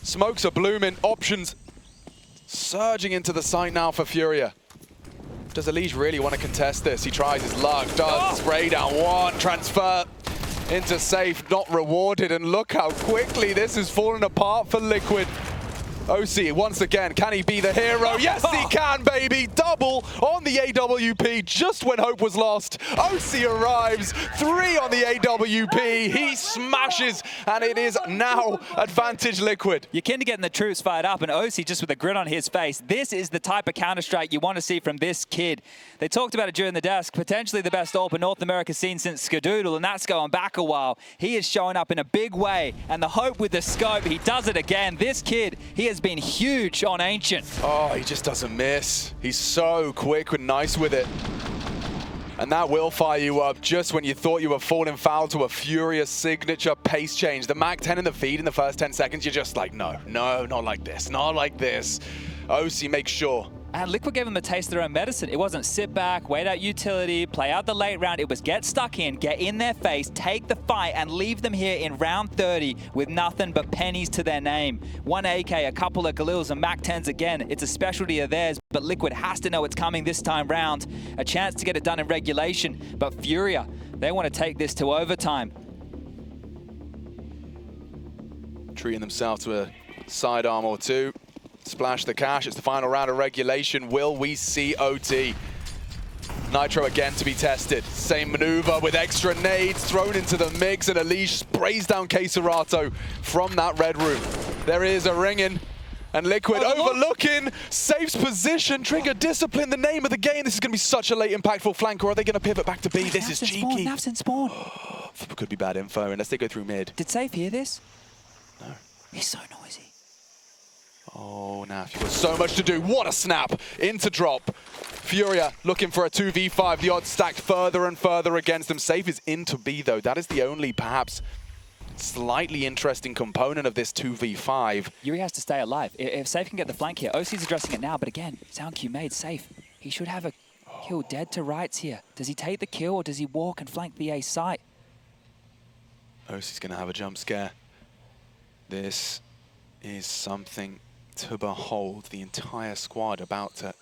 Smokes are blooming. Options surging into the site now for FURIA. Does Elige really want to contest this? He tries his luck, does. Spray down one, transfer into Safe, not rewarded, and look how quickly this is falling apart for Liquid. oSee, once again, can he be the hero? Yes, he can, baby! Double on the AWP just when hope was lost. oSee arrives, 3 on the AWP. He smashes, and it is now advantage Liquid. Yakinda getting the troops fired up, and oSee just with a grin on his face. This is the type of Counter-Strike you want to see from this kid. They talked about it during the desk, potentially the best AWP in North America seen since Skadoodle, and that's going back a while. He is showing up in a big way, and the hope with the scope, he does it again. This kid, he has been huge on Ancient. Oh, he just doesn't miss. He's so quick and nice with it. And that will fire you up just when you thought you were falling foul to a furious signature pace change. The Mac-10 in the feed in the first 10 seconds, you're just like, no, not like this, not like this. oSee makes sure. And Liquid gave them a taste of their own medicine. It wasn't sit back, wait out utility, play out the late round. It was get stuck in, get in their face, take the fight, and leave them here in round 30 with nothing but pennies to their name. 1 AK, a couple of Galils, and Mac-10s again. It's a specialty of theirs, but Liquid has to know it's coming this time round. A chance to get it done in regulation. But FURIA, they want to take this to overtime. Treating themselves to a sidearm or two. Splash the cash. It's the final round of regulation. Will we see OT? Nitro again to be tested. Same maneuver with extra nades thrown into the mix, and Elish sprays down KSCERATO from that red room. There is a ringing, and Liquid overlooking, Safe's position, Trigger discipline, the name of the game. This is going to be such a late impactful flank, or are they going to pivot back to B? This is cheeky. Nav's in spawn. Could be bad info, unless they go through mid. Did Safe hear this? No. He's so noisy. Oh, Naf, you've got so much to do. What a snap into drop. FURIA looking for a 2v5. The odds stacked further and further against them. Safe is into B, though. That is the only, perhaps, slightly interesting component of this 2v5. yuurih has to stay alive. If Safe can get the flank here, oSee's addressing it now, but again, SoundQ made Safe. He should have a kill dead to rights here. Does he take the kill, or does he walk and flank the A site? oSee's going to have a jump scare. This is something to behold. The entire squad about to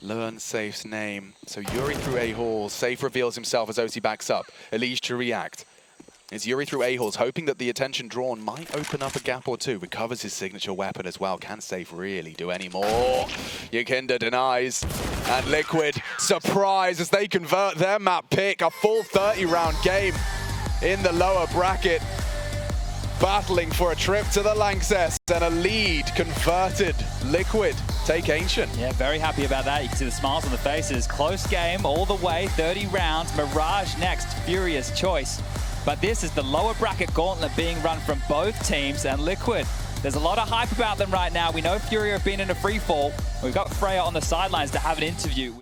learn Safe's name. So yuurih through A-halls. Safe reveals himself as oSee backs up. Elish to react. It's yuurih through A-halls, hoping that the attention drawn might open up a gap or two. Recovers his signature weapon as well. Can Safe really do any more? yuurih denies. And Liquid, surprise as they convert their map pick. A full 30-round game in the lower bracket. Battling for a trip to the Lanxess and a lead converted. Liquid take Ancient. Yeah, very happy about that. You can see the smiles on the faces. Close game all the way, 30 rounds. Mirage next, Furia's choice. But this is the lower bracket gauntlet being run from both teams, and Liquid, there's a lot of hype about them right now. We know FURIA have been in a free fall. We've got Freya on the sidelines to have an interview.